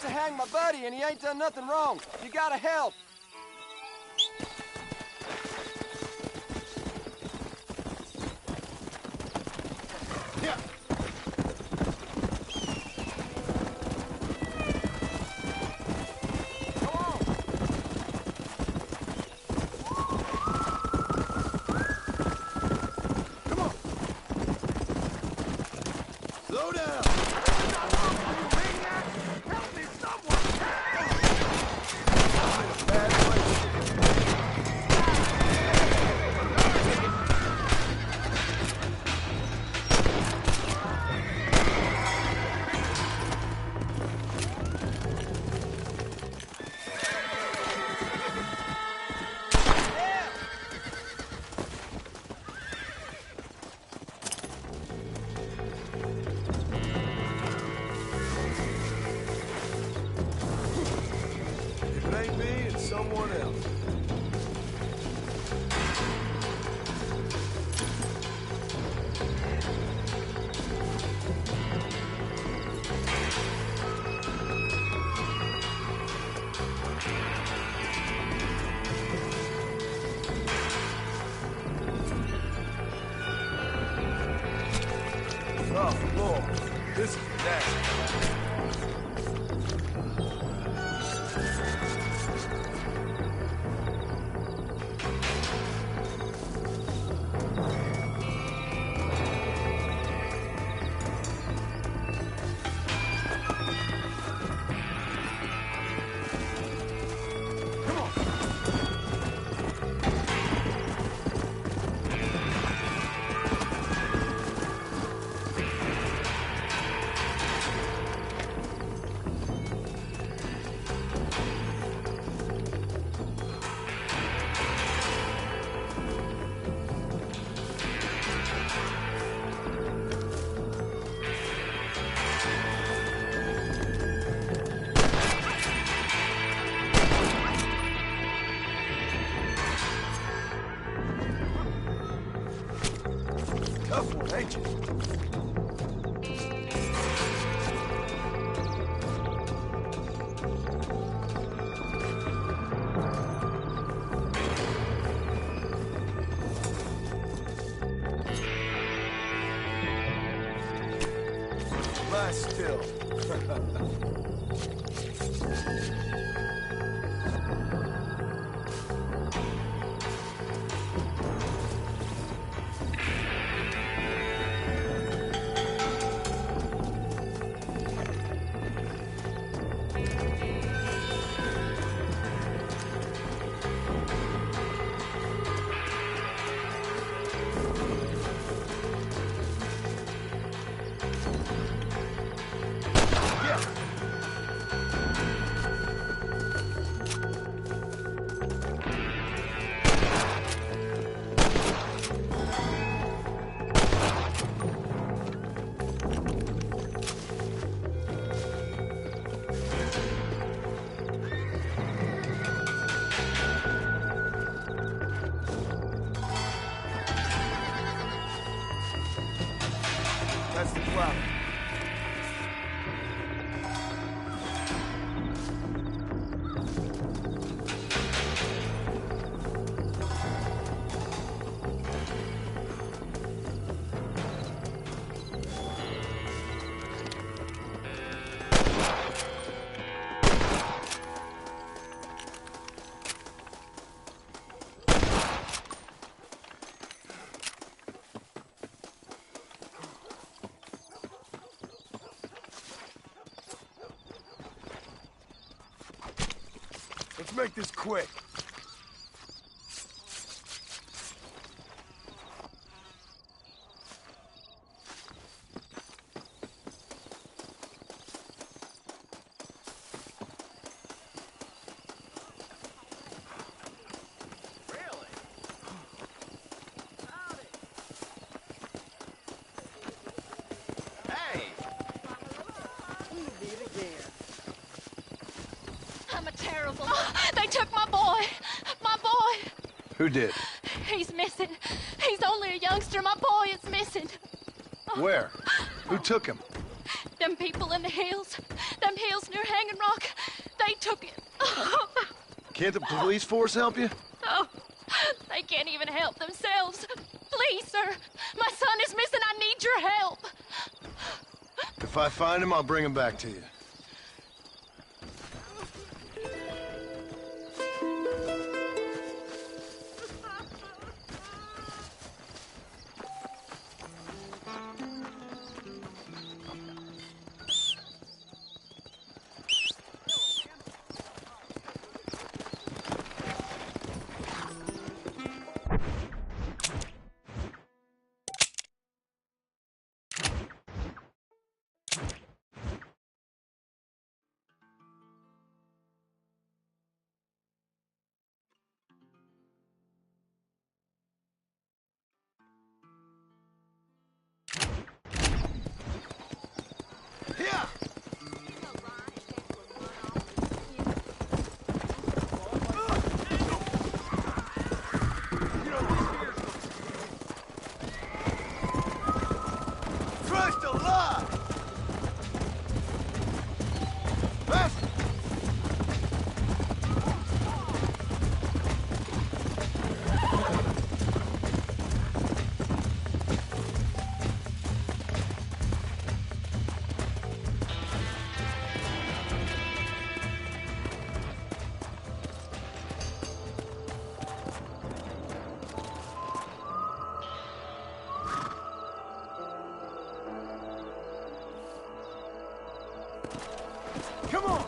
about to hang my buddy, and he ain't done nothing wrong. You gotta help. Slow down! Help me, someone! Bad If it ain't me, it's someone else. Oh, Lord. This is nasty. Tough one, ain't you? Lie still. That's the problem. Let's make this quick. I'm a terrible. They took my boy. My boy. Who did? He's missing. He's only a youngster. My boy is missing. Where? Who took him? Them people in the hills. They them hills near Hanging Rock. They took it. Can't the police force help you? Oh, they can't even help themselves. Please, sir. My son is missing. I need your help. If I find him, I'll bring him back to you. Christ alive! Faster! Come on!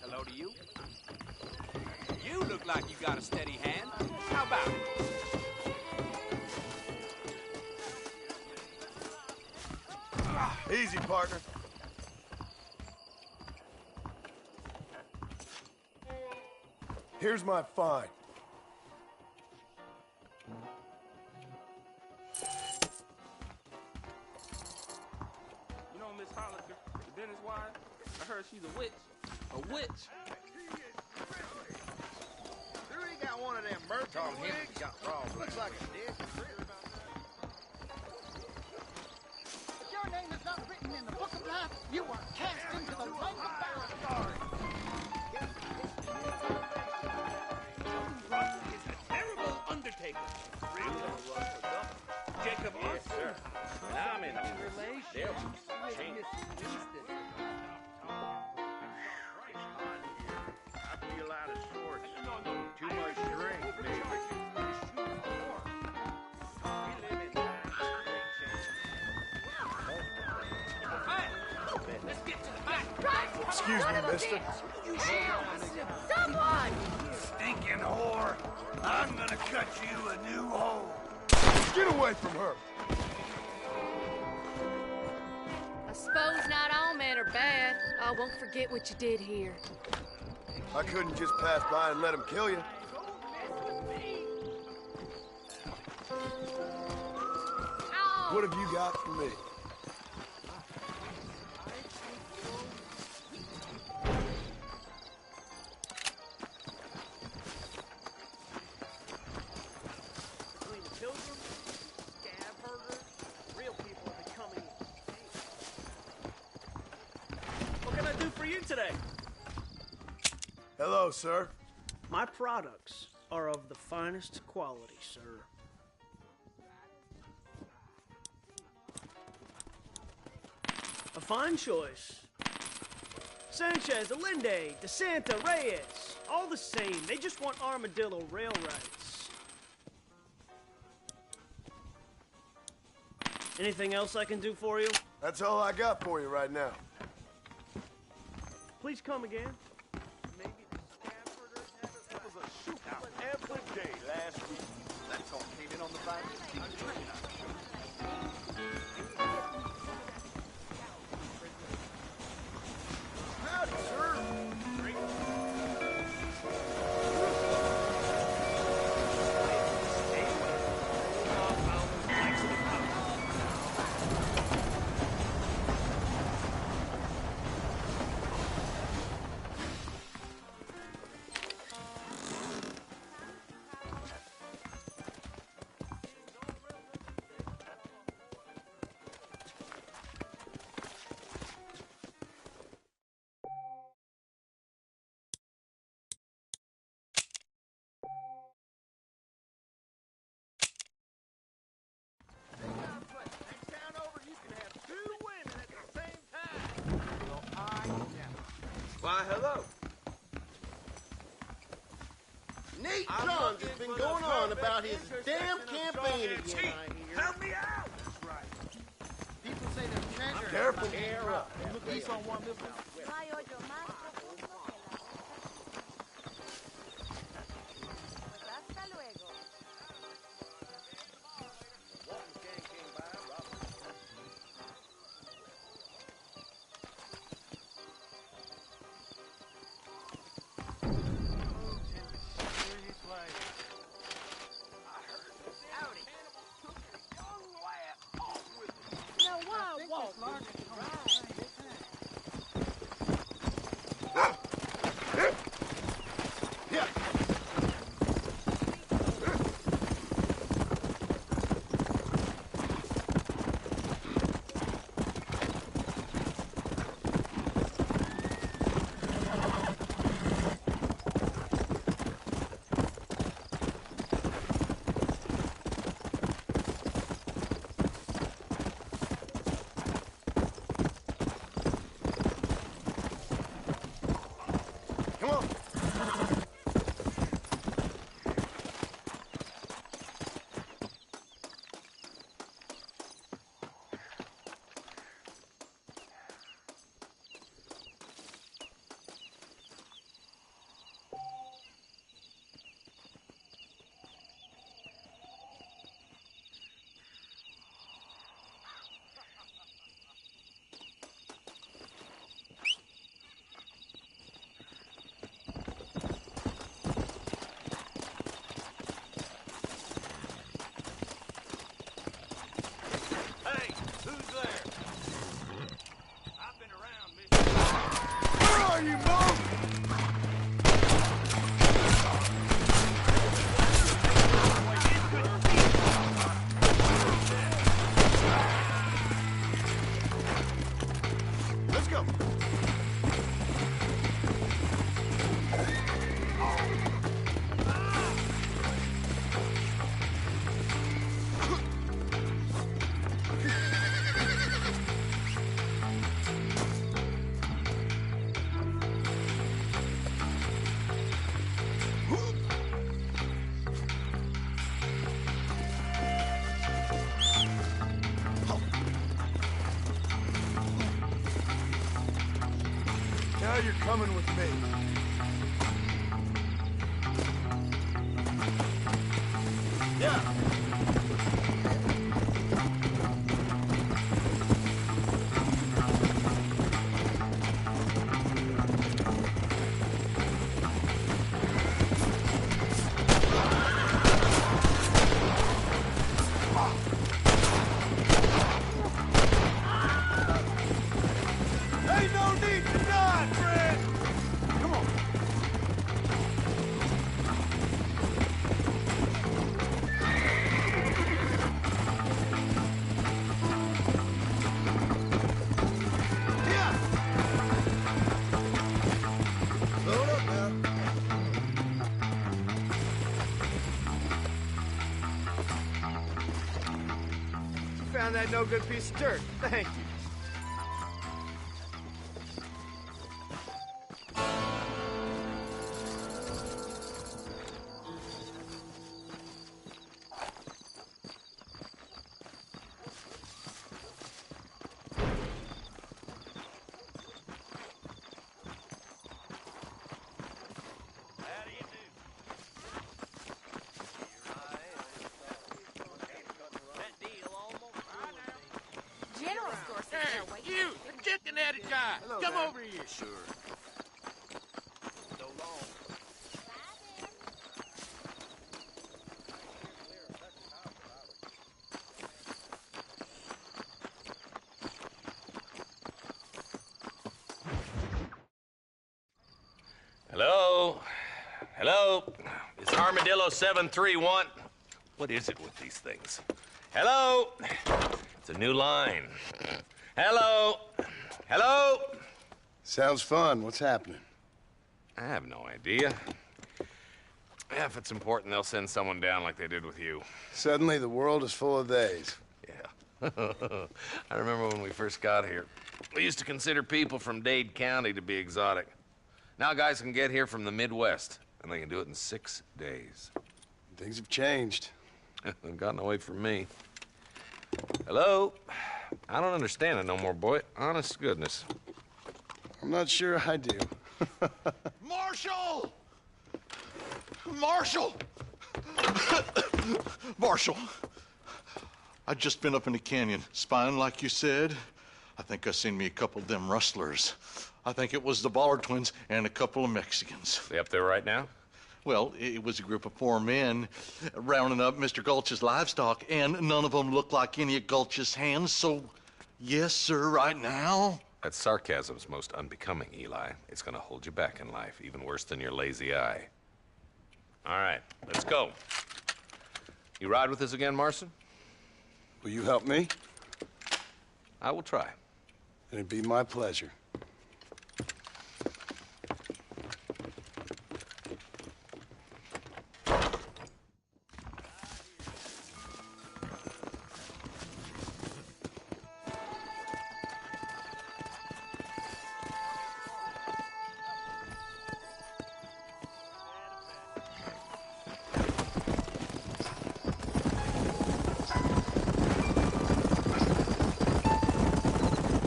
Hello to you. You look like you got a steady hand. How about it? Easy, partner. Here's my fine. You know Miss Hollister, the Dennis wife? I heard she's a witch. A witch? Sure he got one of them merchant wigs. Looks like a dead critter. If your name is not written in the book of life, you are cast into the lake of fire. Russell is a terrible undertaker. Jacob Arthur. Now I'm in relation. I feel out of sorts. Too much drink, maybe. Let's get to the back. Excuse me, mister. Someone! Stinking whore. I'm gonna cut you a new hole. Get away from her. I suppose not all men are bad. I won't forget what you did here. I couldn't just pass by and let him kill you. What have you got for me? Between the pilgrims, scab herders, real people are becoming What can I do for you today? Hello, sir. My products are of the finest quality, sir. A fine choice. Sanchez, Allende, DeSanta, Reyes. All the same, they just want armadillo rail rights. Anything else I can do for you? That's all I got for you right now. Please come again. There was a shootout every day last week. That's all came in on the back. Howdy, sir. Why, hello. Nate Johns has been going on about his damn campaign again, I hear. Help me out! That's right. People say the treasure. Careful. Look east on one missile. Now you're coming with me. Yeah. Ain't no need to die, Fred! Come on. Yeah! Load up now. You found that no good piece of dirt. Thank you. chicken-headed guy. Hello Come there. over here. Sure. So long. Hello? Hello? It's Armadillo 731. What is it with these things? Hello? It's a new line. Hello? Hello? Sounds fun. What's happening? I have no idea. Yeah, if it's important, they'll send someone down like they did with you. Suddenly, the world is full of theys. Yeah. I remember when we first got here. We used to consider people from Dade County to be exotic. Now guys can get here from the Midwest, and they can do it in 6 days. Things have changed. They've gotten away from me. Hello? I don't understand it no more, boy. Honest to goodness. I'm not sure I do. Marshall! Marshall! Marshall! I'd just been up in the canyon, spying like you said. I think I seen me a couple of them rustlers. I think it was the Ballard twins and a couple of Mexicans. They up there right now? Well, it was a group of 4 men rounding up Mr. Gulch's livestock, and none of them looked like any of Gulch's hands, so yes, sir, right now. That sarcasm's most unbecoming, Eli. It's gonna hold you back in life, even worse than your lazy eye. All right, let's go. You ride with us again, Marston? Will you help me? I will try. It'd be my pleasure.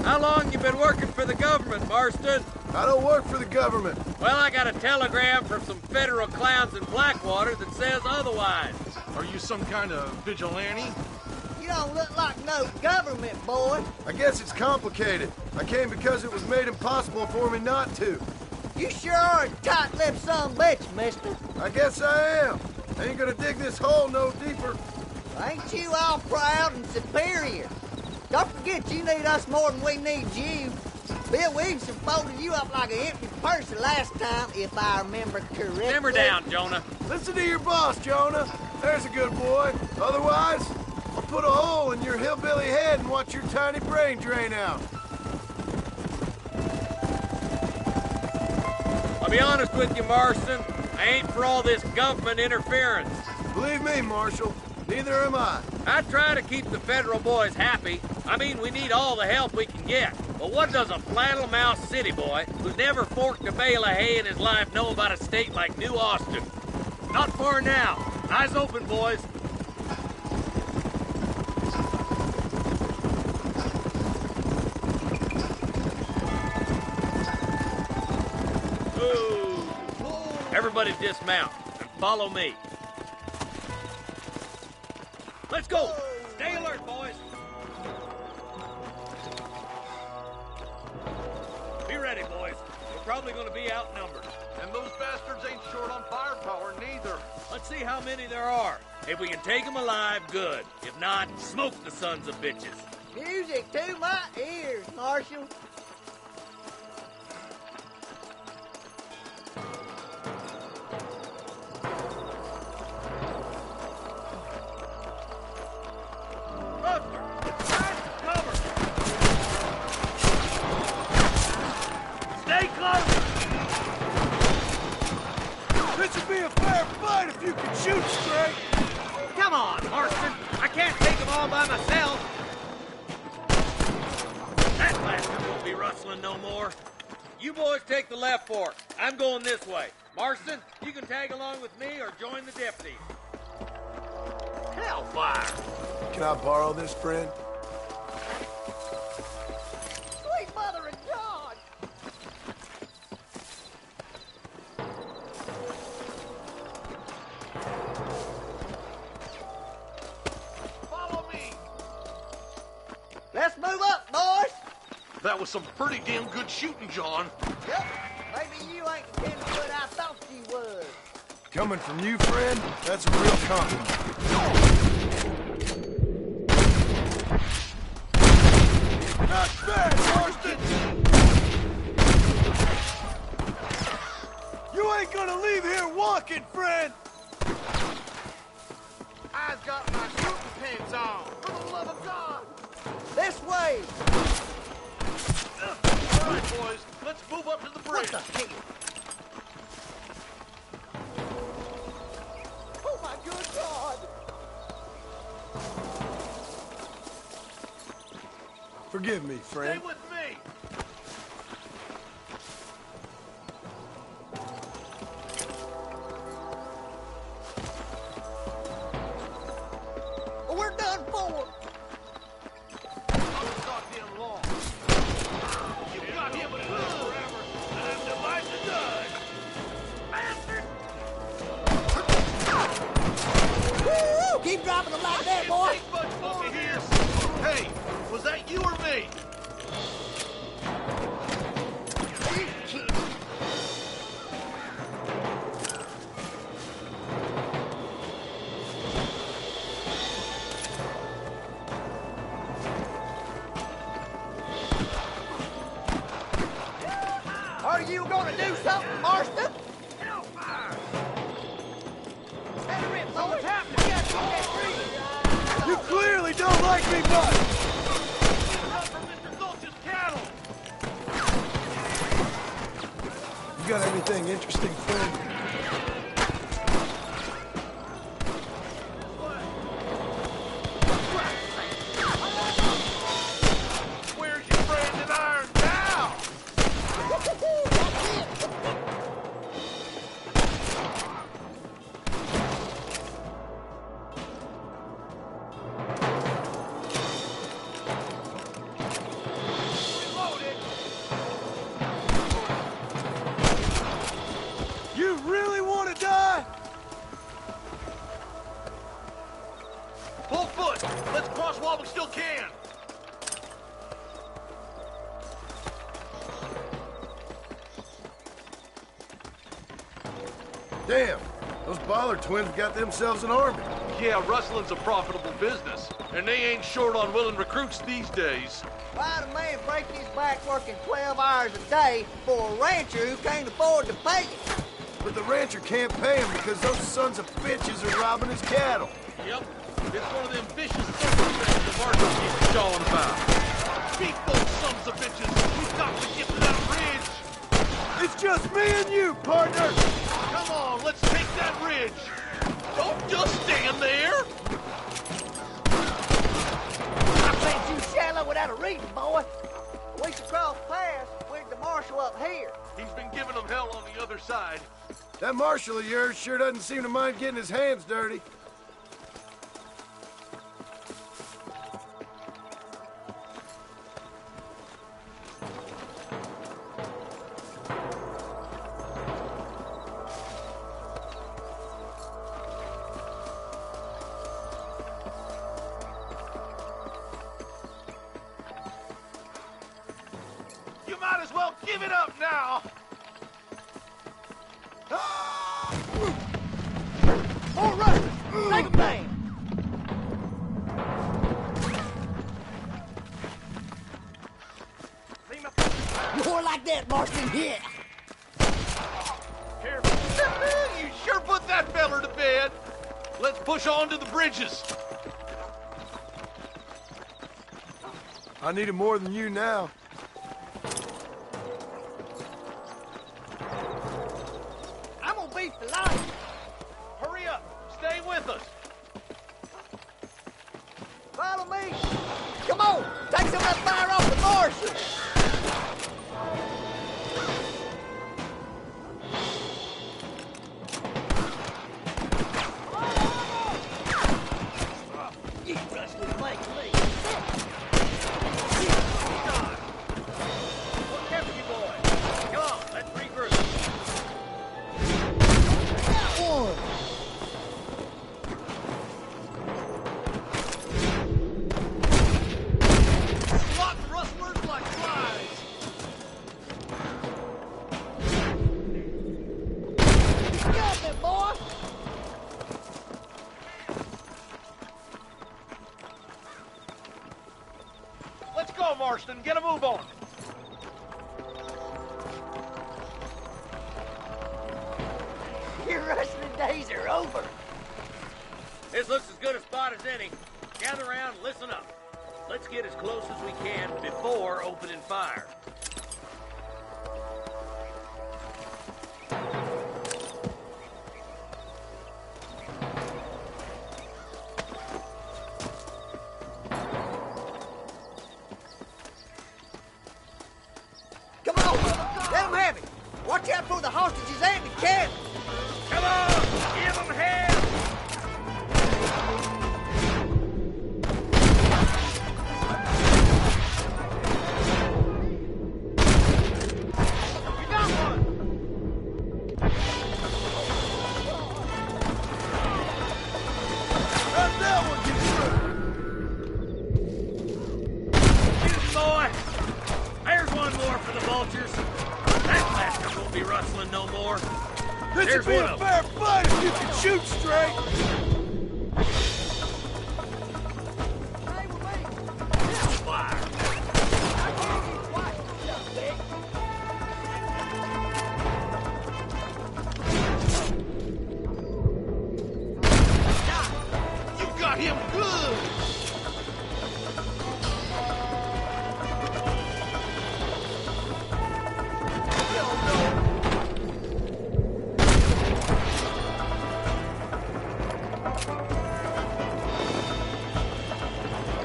How long you been working for the government, Marston? I don't work for the government. Well, I got a telegram from some federal clowns in Blackwater that says otherwise. Are you some kind of vigilante? You don't look like no government, boy. I guess it's complicated. I came because it was made impossible for me not to. You sure are a tight-lipped son of a bitch, mister. I guess I am. I ain't gonna dig this hole no deeper. Ain't you all proud and superior? Don't forget you need us more than we need you. Bill Williamson folded you up like an empty purse the last time, if I remember correctly. Simmer down, Jonah. Listen to your boss, Jonah. There's a good boy. Otherwise, I'll put a hole in your hillbilly head and watch your tiny brain drain out. I'll be honest with you, Marston. I ain't for all this government interference. Believe me, Marshal, neither am I. I try to keep the federal boys happy. I mean, we need all the help we can get. But what does a flannel-mouthed city boy who's never forked a bale of hay in his life know about a state like New Austin? Not far now. Eyes open, boys. Ooh. Everybody dismount and follow me. Let's go! Stay alert, boys! Be ready, boys. We're probably gonna be outnumbered. And those bastards ain't short on firepower, neither. Let's see how many there are. If we can take them alive, good. If not, smoke the sons of bitches. Music to my ears, Marshal. Stay close! This would be a fair fight if you could shoot straight. Come on, Marston. I can't take them all by myself. That bastard won't be rustling no more. You boys take the left fork. I'm going this way. Marston, you can tag along with me or join the deputies. Hellfire! Can I borrow this, friend? Sweet mother of God! Follow me. Let's move up, boys. That That was some pretty damn good shooting, John. Yep. Maybe you ain't the tenderfoot I thought you was. Coming from you, friend, that's a real compliment. Not bad, Marston! You ain't gonna leave here walking, friend! I've got my shooting pants on. For the love of God! This way! All right, boys, let's move up to the bridge. What the hell? Oh, my good God! Forgive me, friend. Stay with me. We're done for! I'm goddamn long. You got him with it forever, and then divide the dud. Bastard! Woo! Keep dropping them like that, boy! Big butt funky here. Hey, was that you or me? Are you gonna do something, Marston? What's happening? You clearly don't like me much! You got anything interesting, friend? Where's your friend in iron now? You really want to die? Full foot! Let's cross while we still can! Damn, those Bollard twins have got themselves an army. Yeah, rustling's a profitable business, and they ain't short on willing recruits these days. Why'd a man break his back working 12 hours a day for a rancher who can't afford to pay it? But the rancher can't pay him because those sons of bitches are robbing his cattle. Yep, it's one of them vicious sons of bitches the marshal keeps jawing about. Beat those sons of bitches! We've got to get to that ridge! It's just me and you, partner! Come on, let's take that ridge! Don't just stand there! I think you shallow without a reason, boy. We should cross paths with the marshal up here. He's been giving them hell on the other side. That marshal of yours sure doesn't seem to mind getting his hands dirty. You might as well give it up now! All right, take him down. More like that, Marston, yeah. Careful. You sure put that feller to bed. Let's push on to the bridges. I need it more than you now. I'm gonna be for life. Hurry up. Stay with us. Follow me. Come on, take some of that fire off the marshal. You rustlers make me. Move on. Your rustling days are over. This looks as good a spot as any. Gather around and listen up. Let's get as close as we can before opening fire. Come on, let them have it. Watch out for the hostages and the cabin. Come on, give them hell! We got one! How'd that one get through? Shoot, boy! There's one more for the vultures. That bastard won't be rustling no more. This There's would be one a of fair fight if you could shoot straight! Fire! You got him good!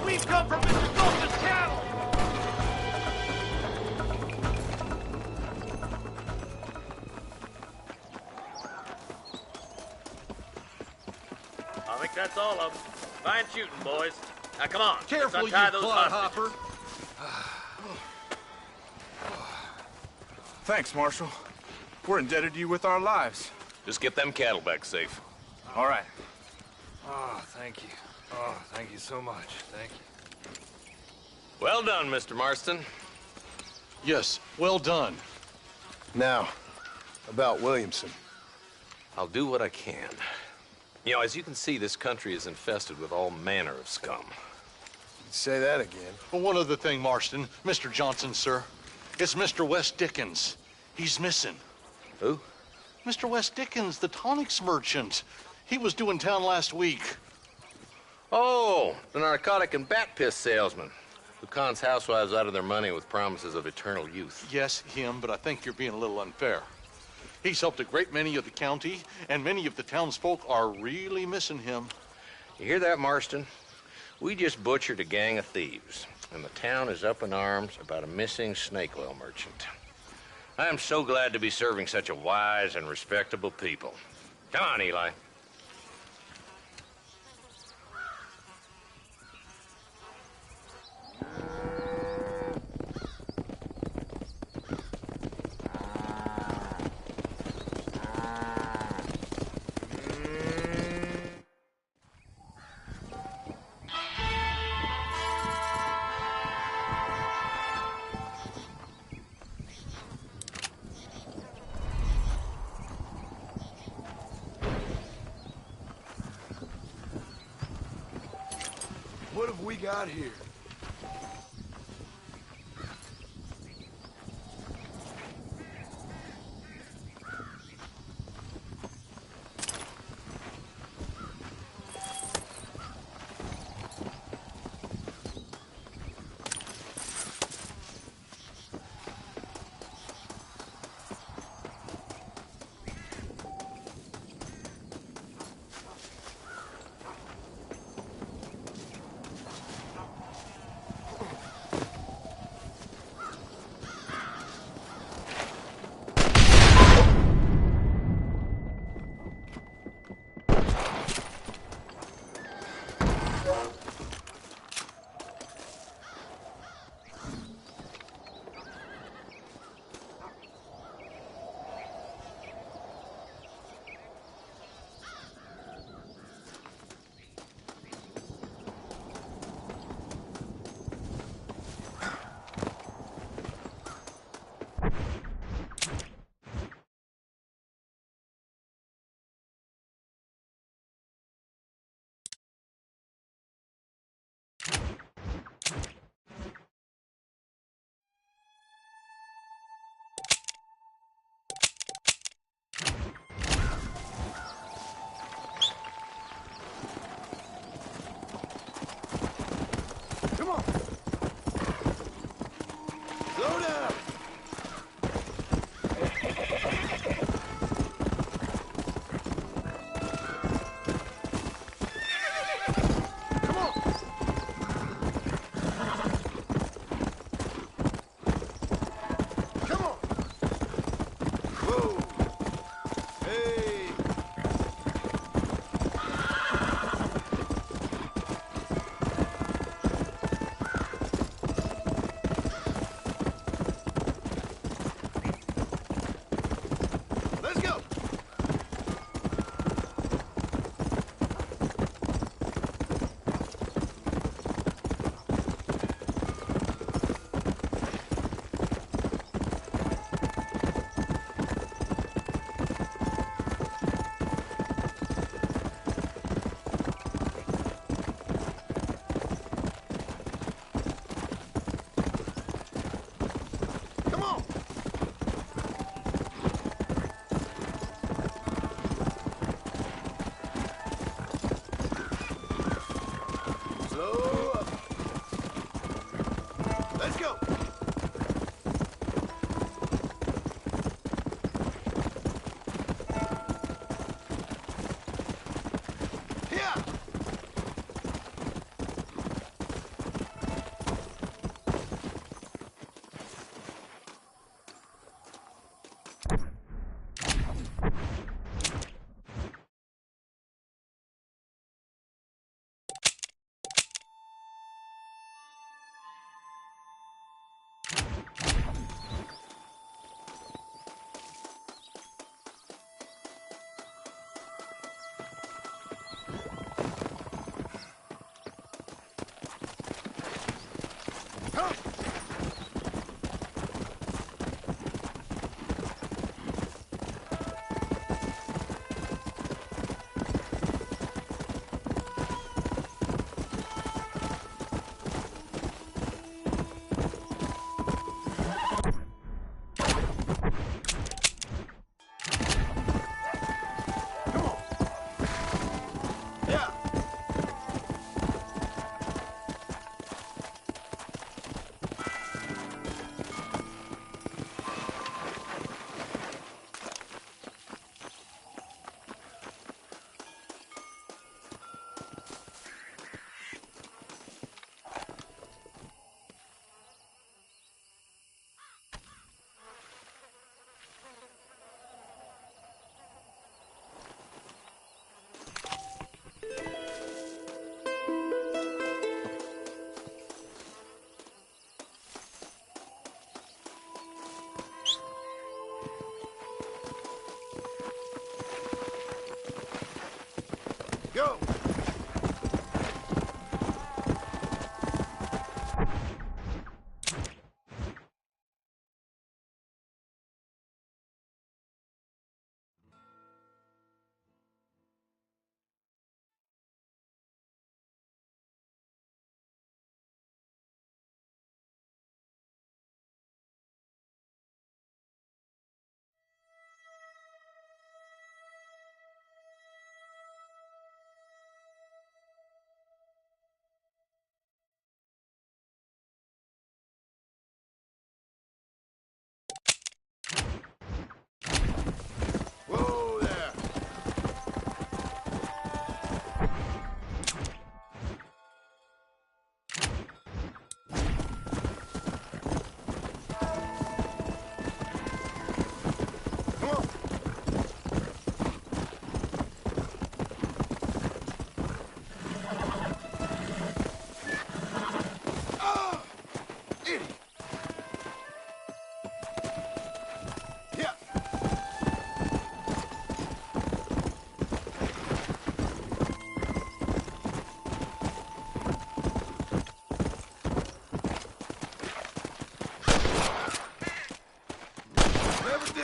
We've come from Mr. Golden's cattle. I think that's all of them. Fine shooting, boys. Now, come on. Careful, let's untie you those clodhopper. hostages. Thanks, Marshal. We're indebted to you with our lives. Just get them cattle back safe. All right. Oh, thank you. Oh, thank you so much. Thank you. Well done, Mr. Marston. Yes, well done. Now, about Williamson. I'll do what I can. You know, as you can see, this country is infested with all manner of scum. Say that again. Well, one other thing, Marston. Mr. Johnson, sir. It's Mr. Wes Dickens. He's missing. Who? Mr. Wes Dickens, the tonics merchant. He was due in town last week. Oh, the narcotic and bat piss salesman who cons housewives out of their money with promises of eternal youth. Yes, him, but I think you're being a little unfair. He's helped a great many of the county, and many of the townsfolk are really missing him. You hear that, Marston? We just butchered a gang of thieves, and the town is up in arms about a missing snake oil merchant. I am so glad to be serving such a wise and respectable people. Come on, Eli. What have we got here?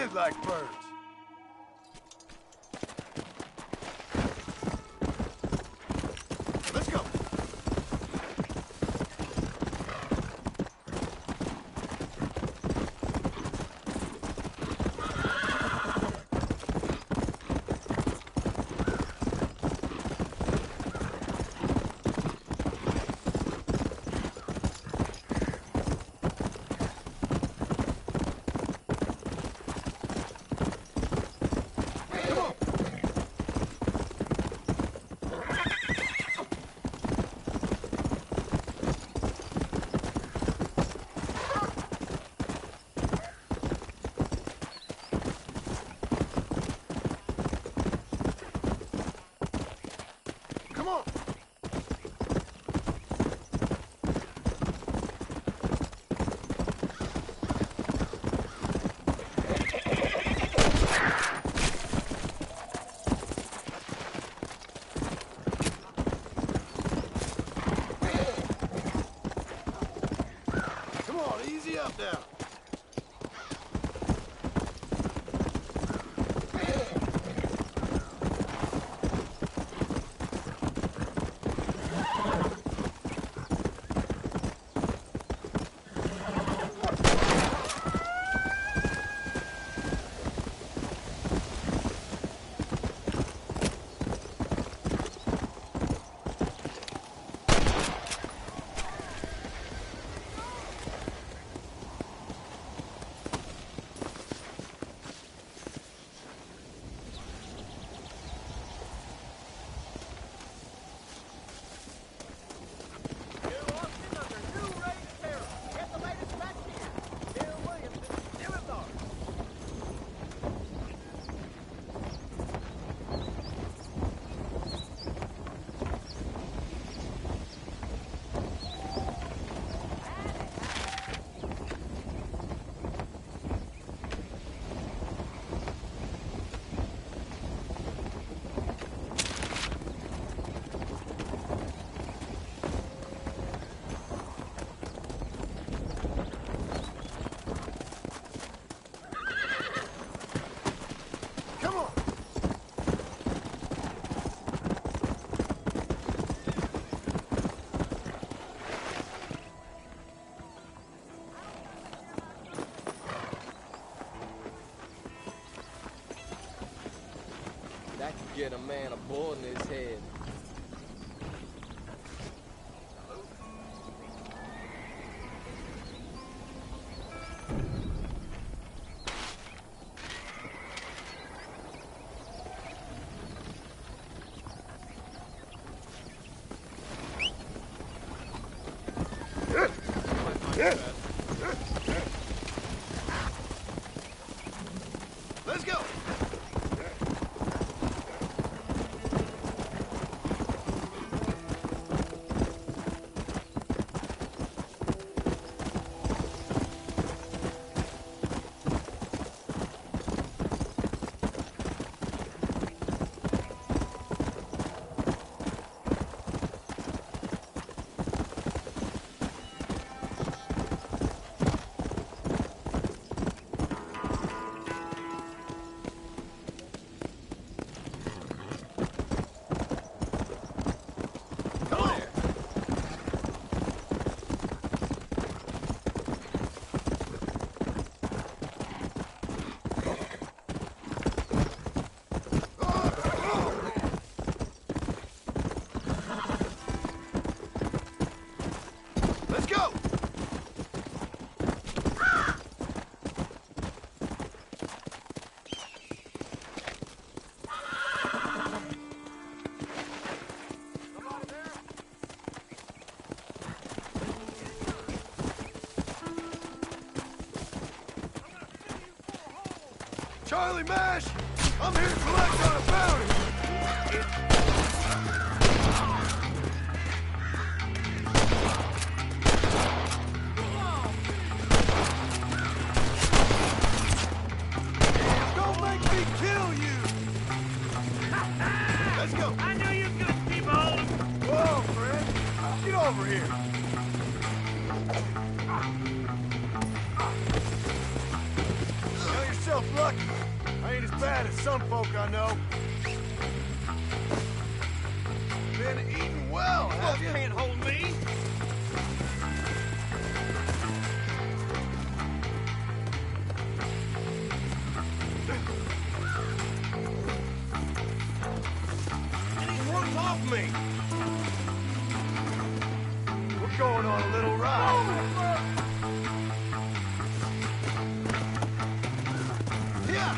did like birds. Let's go. Easy up now. That could get a man a bullet in his head. Let's go. Charlie Mash, I'm here to collect on a bounty. Don't make me kill you. Let's go. I knew you could keep hold. Whoa, friend. Get over here. Tell yourself yourself lucky. I ain't as bad as some folk I know. Been eating well, have you? Can't hold me. Get these ropes off me. We're going on a little ride. Yeah.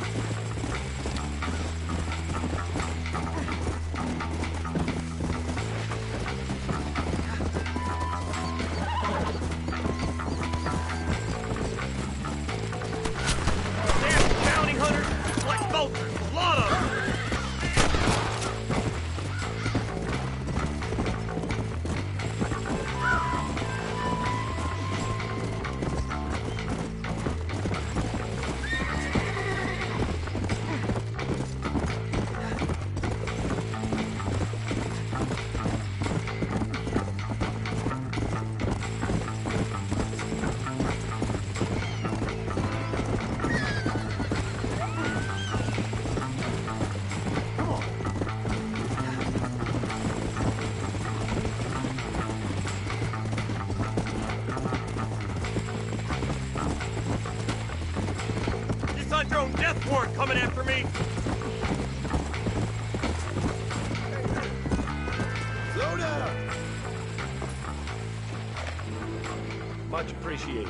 Bounty hunters, like vultures, a lot of them. You signed your own death warrant coming after me. Slow down. Much appreciated.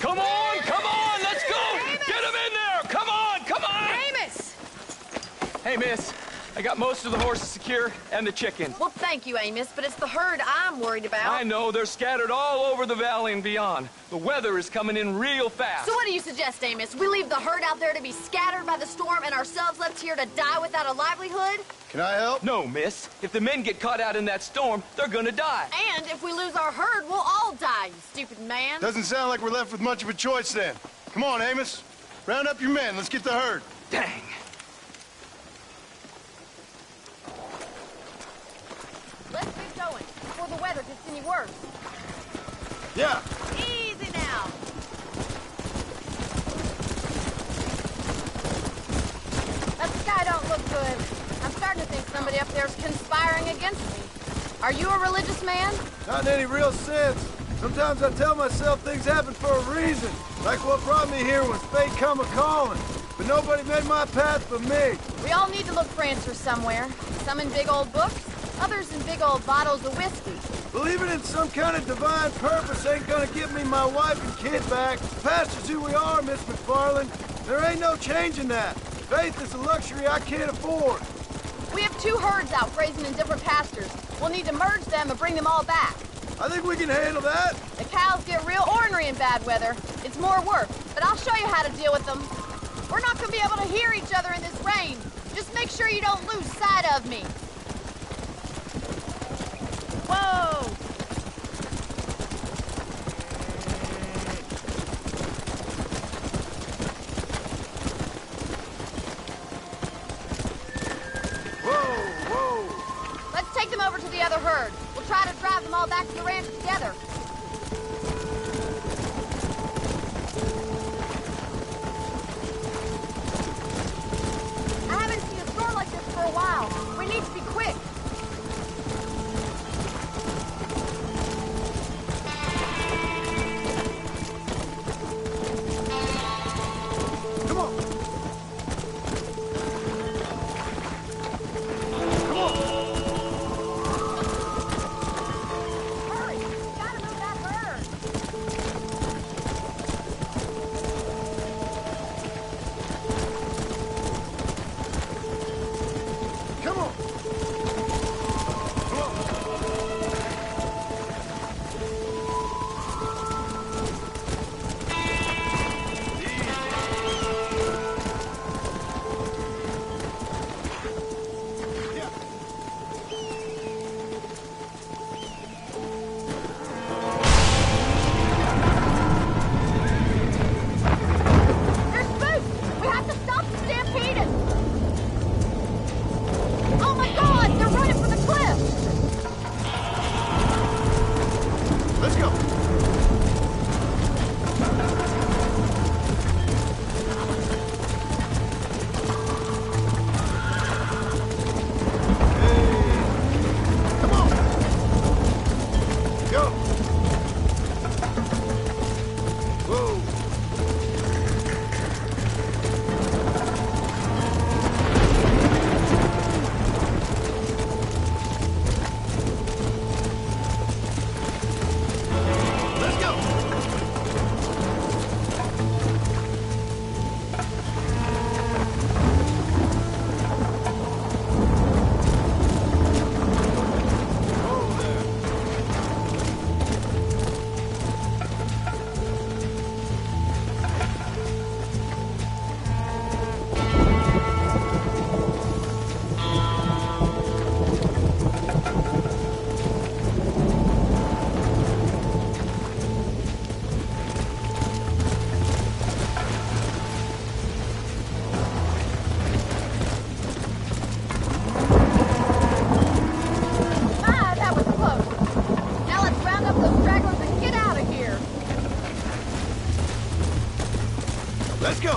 Come on, let's go! Amos! Get him in there! Come on! Amos! Hey, miss, I got most of the horses secure and the chicken. Well, thank you, Amos, but it's the herd I'm worried about. I know, they're scattered all over the valley and beyond. The weather is coming in real fast. So what do you suggest, Amos? We leave the herd out there to be scattered by the storm and ourselves left here to die without a livelihood? Can I help? No, miss. If the men get caught out in that storm, they're gonna die. And if we lose our herd, we'll all die, you stupid man. Doesn't sound like we're left with much of a choice then. Come on, Amos. Round up your men. Let's get the herd. Dang. Let's get going before the weather gets any worse. Yeah. Easy now. That sky don't look good. I'm starting to think somebody up there's conspiring against me. Are you a religious man? Not in any real sense. Sometimes I tell myself things happen for a reason. Like what brought me here when fate come a-calling. But nobody made my path but me. We all need to look for answers somewhere. Some in big old books, others in big old bottles of whiskey. Believing in some kind of divine purpose ain't gonna give me my wife and kid back. Past is who we are, Miss McFarland. There ain't no changing that. Faith is a luxury I can't afford. We have 2 herds out grazing in different pastures. We'll need to merge them and bring them all back. I think we can handle that. The cows get real ornery in bad weather. It's more work, but I'll show you how to deal with them. We're not gonna be able to hear each other in this rain. Just make sure you don't lose sight of me. Whoa! Whoa! Let's take them over to the other herd. We'll try to drive them all back to the ranch together. I haven't seen a storm like this for a while. We need to be quick. Come on! Come on! Hurry! We gotta move Let's go. Let's go.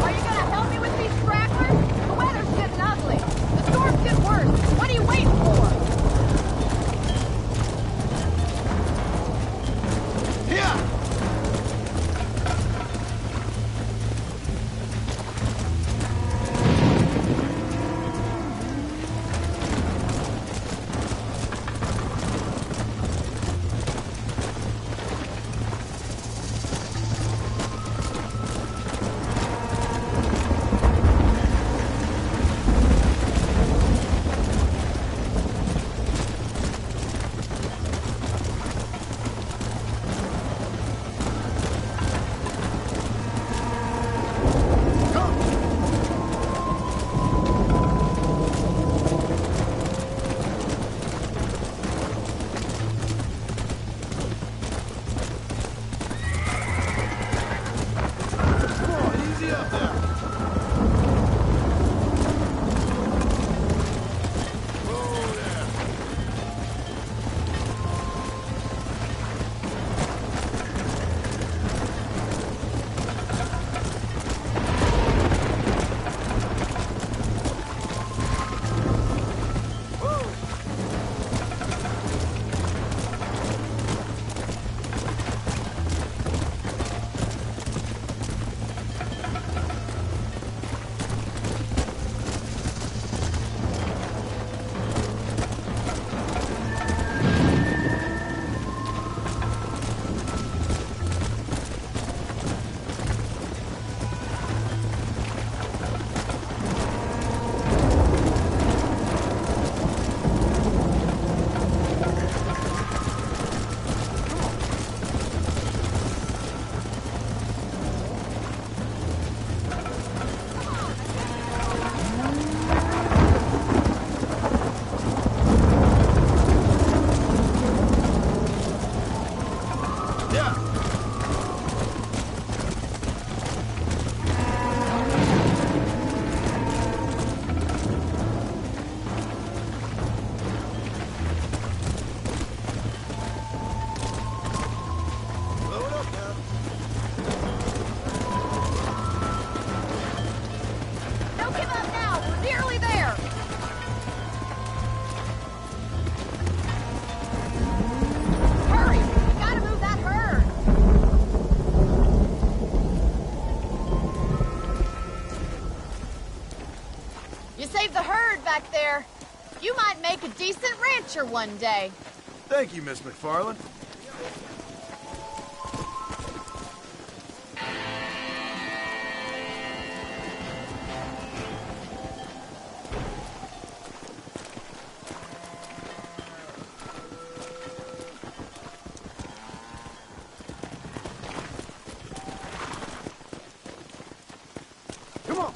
Are you gonna help me with these stragglers? The weather's getting ugly. The storm's getting worse. What are you waiting for? Here. Don't give up now. We're nearly there. Hurry. We gotta move that herd. You saved the herd back there. You might make a decent rancher one day. Thank you, Miss McFarland. Come on.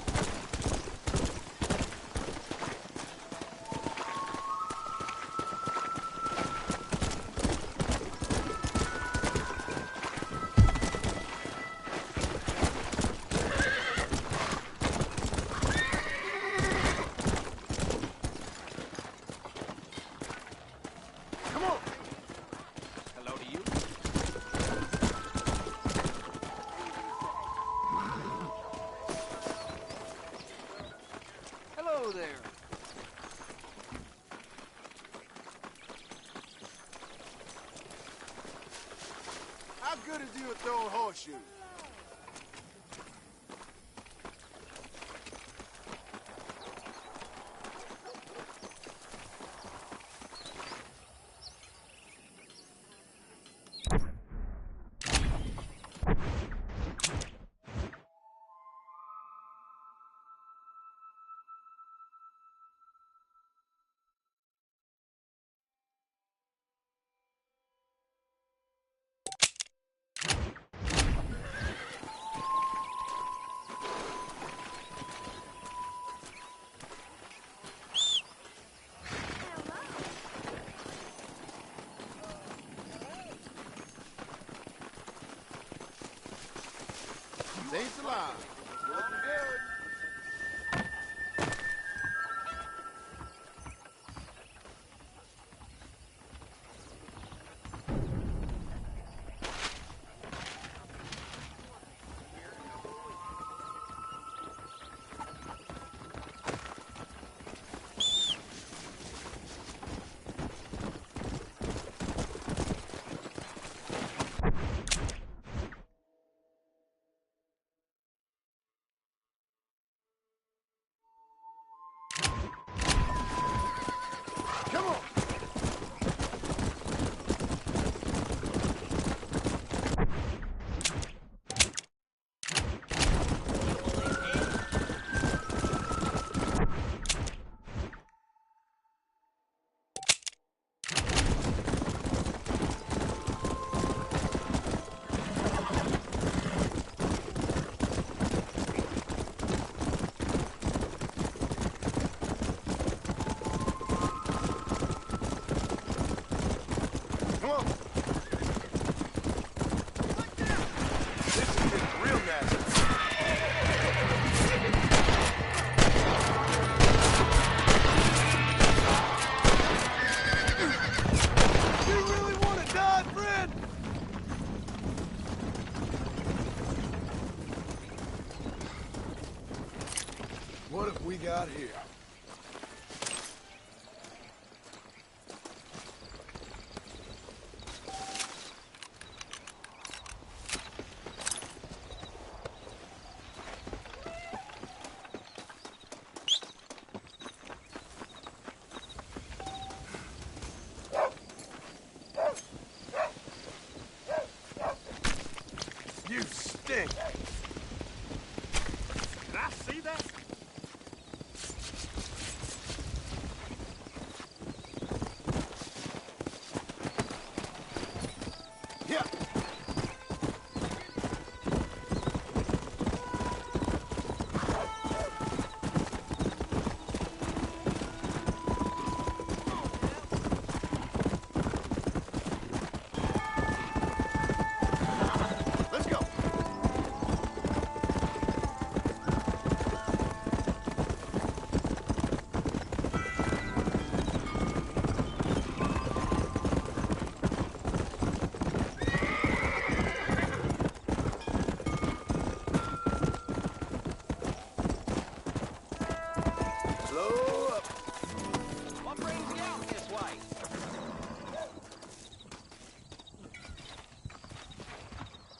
good as you at throwing horseshoes? Saints alive. It's looking good. What have we got here? You stink! Did I see that?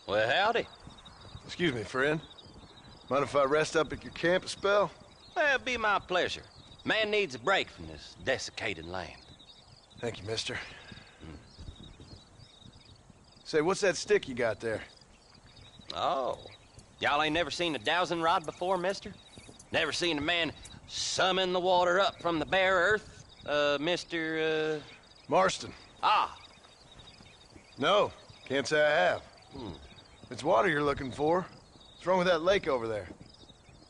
Well, howdy. Excuse me, friend. Mind if I rest up at your camp a spell? Well, it'd be my pleasure. Man needs a break from this desiccated land. Thank you, mister. Say, what's that stick you got there? Oh. Y'all ain't never seen a dowsing rod before, mister? Never seen a man summon the water up from the bare earth? Mr. Marston. Ah. No, can't say I have. It's water you're looking for. What's wrong with that lake over there?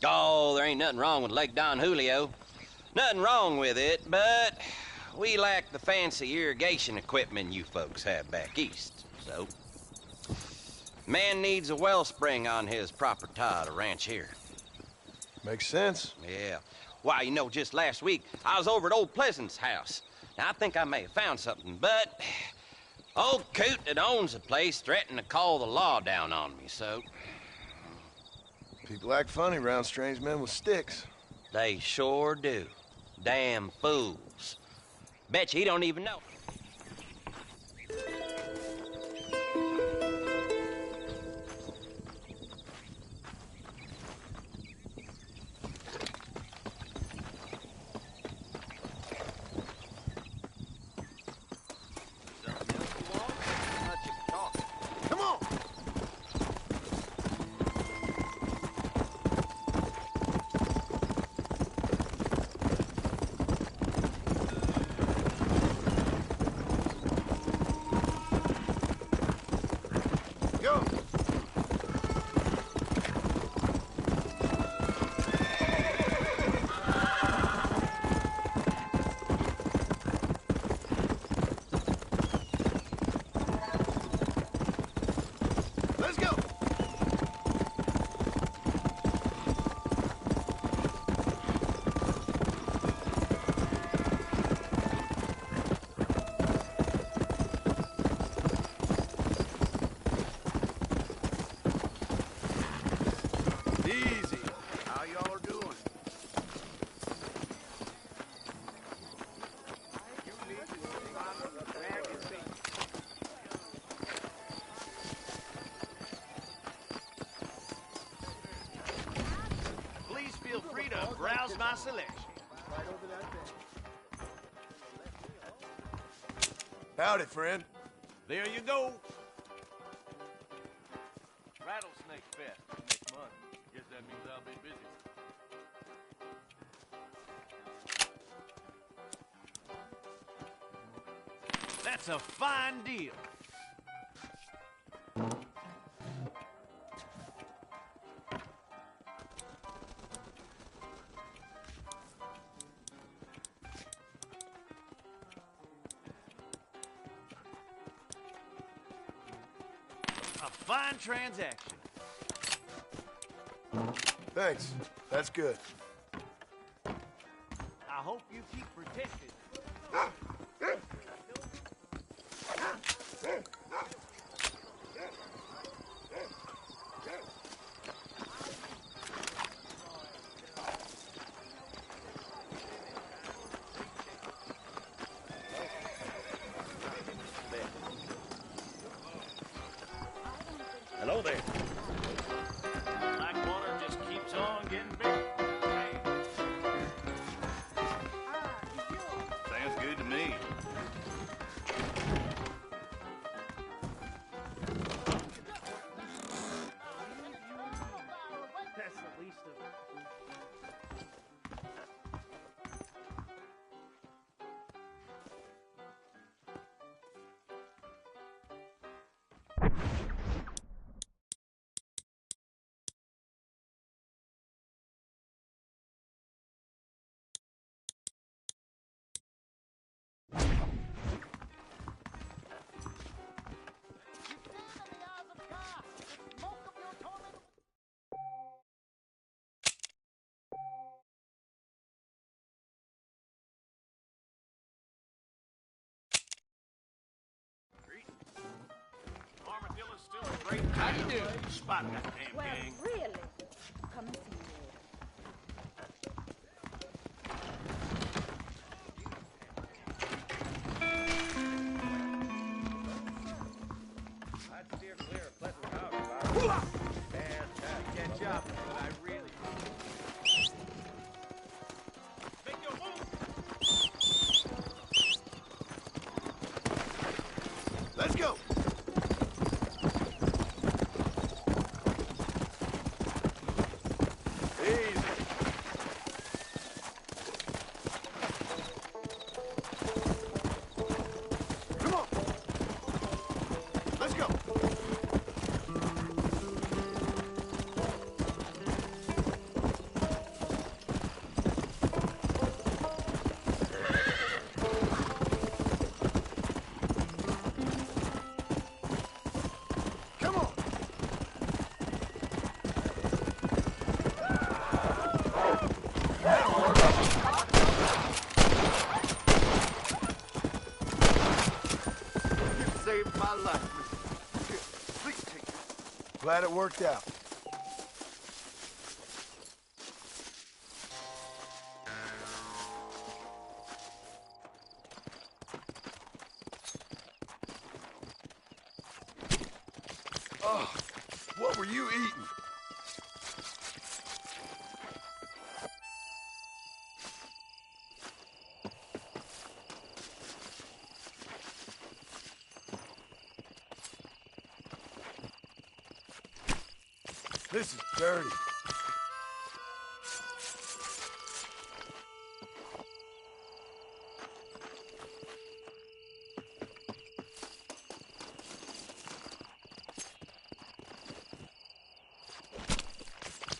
Oh, there ain't nothing wrong with Lake Don Julio. Nothing wrong with it, but we lack the fancy irrigation equipment you folks have back east, so... Man needs a wellspring on his property to ranch here. Makes sense. Yeah. Why, you know, just last week, I was over at old Pleasant's house. Now, I think I may have found something, but... Old coot that owns the place threatened to call the law down on me, so... People act funny around strange men with sticks. They sure do. Damn fools. Bet you he don't even know. Howdy, friend. There you go. Rattlesnake Fest next month. Guess that means I'll be busy. That's a fine deal. A fine transaction. Thanks. That's good. I hope you keep protected. Hello there. Blackwater just keeps on getting bigger. Sounds good to me. That's the least of it. Armadillo's still a great. How you doing? Spot that damn Well, gang. really? Come and see me. I'd steer clear of Pleasant House if I were Catch up, but I really. Make your move. Let's go. Easy. Come on. Let's go. Come on. You saved my life, mister. Here, please take it. Glad it worked out. Oh, what were you eating? This is dirty.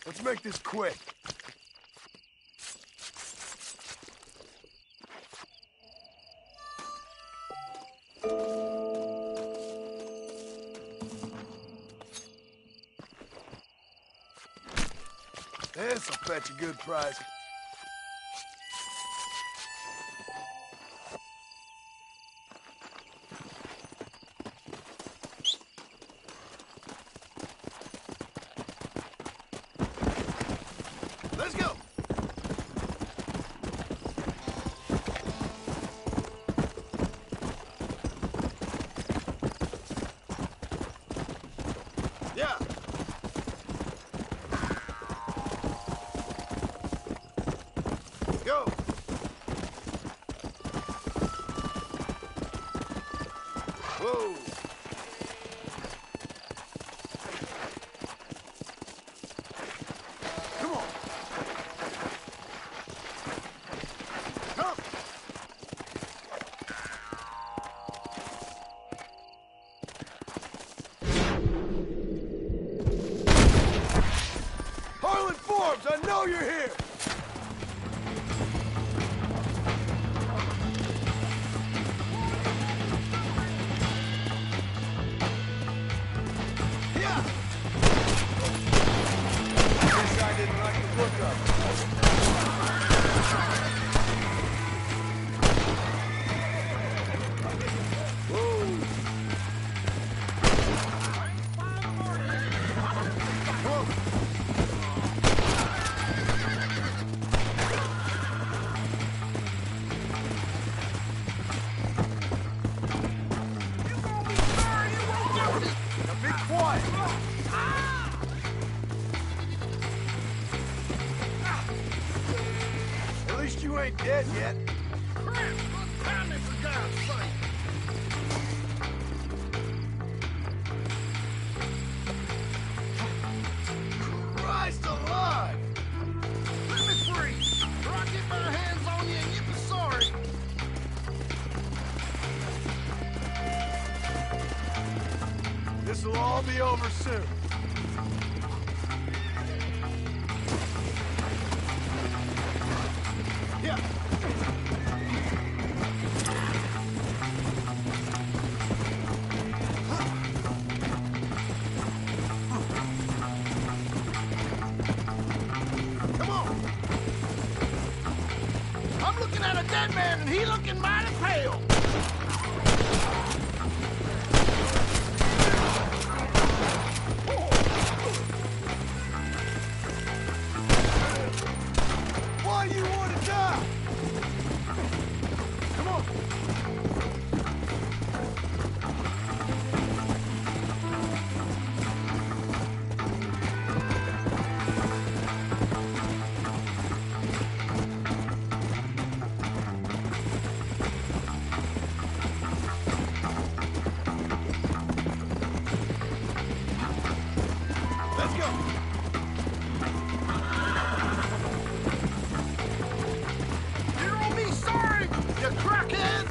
Let's make this quick. This'll fetch a good price. Let's go. Yeah. Whoa! Come on! Come! Harlan Forbes, I know you're here! At least you ain't dead yet. Crap! Look down there, for God's sake! Christ alive! Let me free, or I'll get my hands on you and you'll be sorry. This'll all be over soon. Yeah. Come on! I'm looking at a dead man and he looking mighty pale. Why you want to die? Come on. Let's go. You don't be sorry, you crackhead!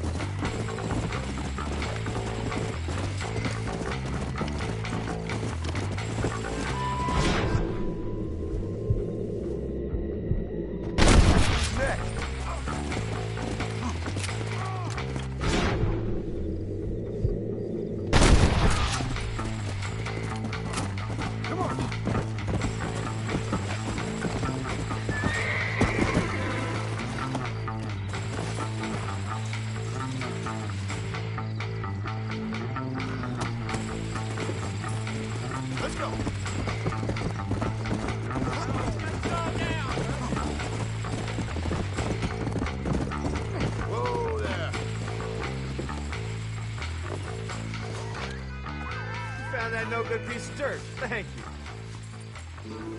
Next. Come on. Let's go. Whoa there. You found that no good piece of dirt. Thank you.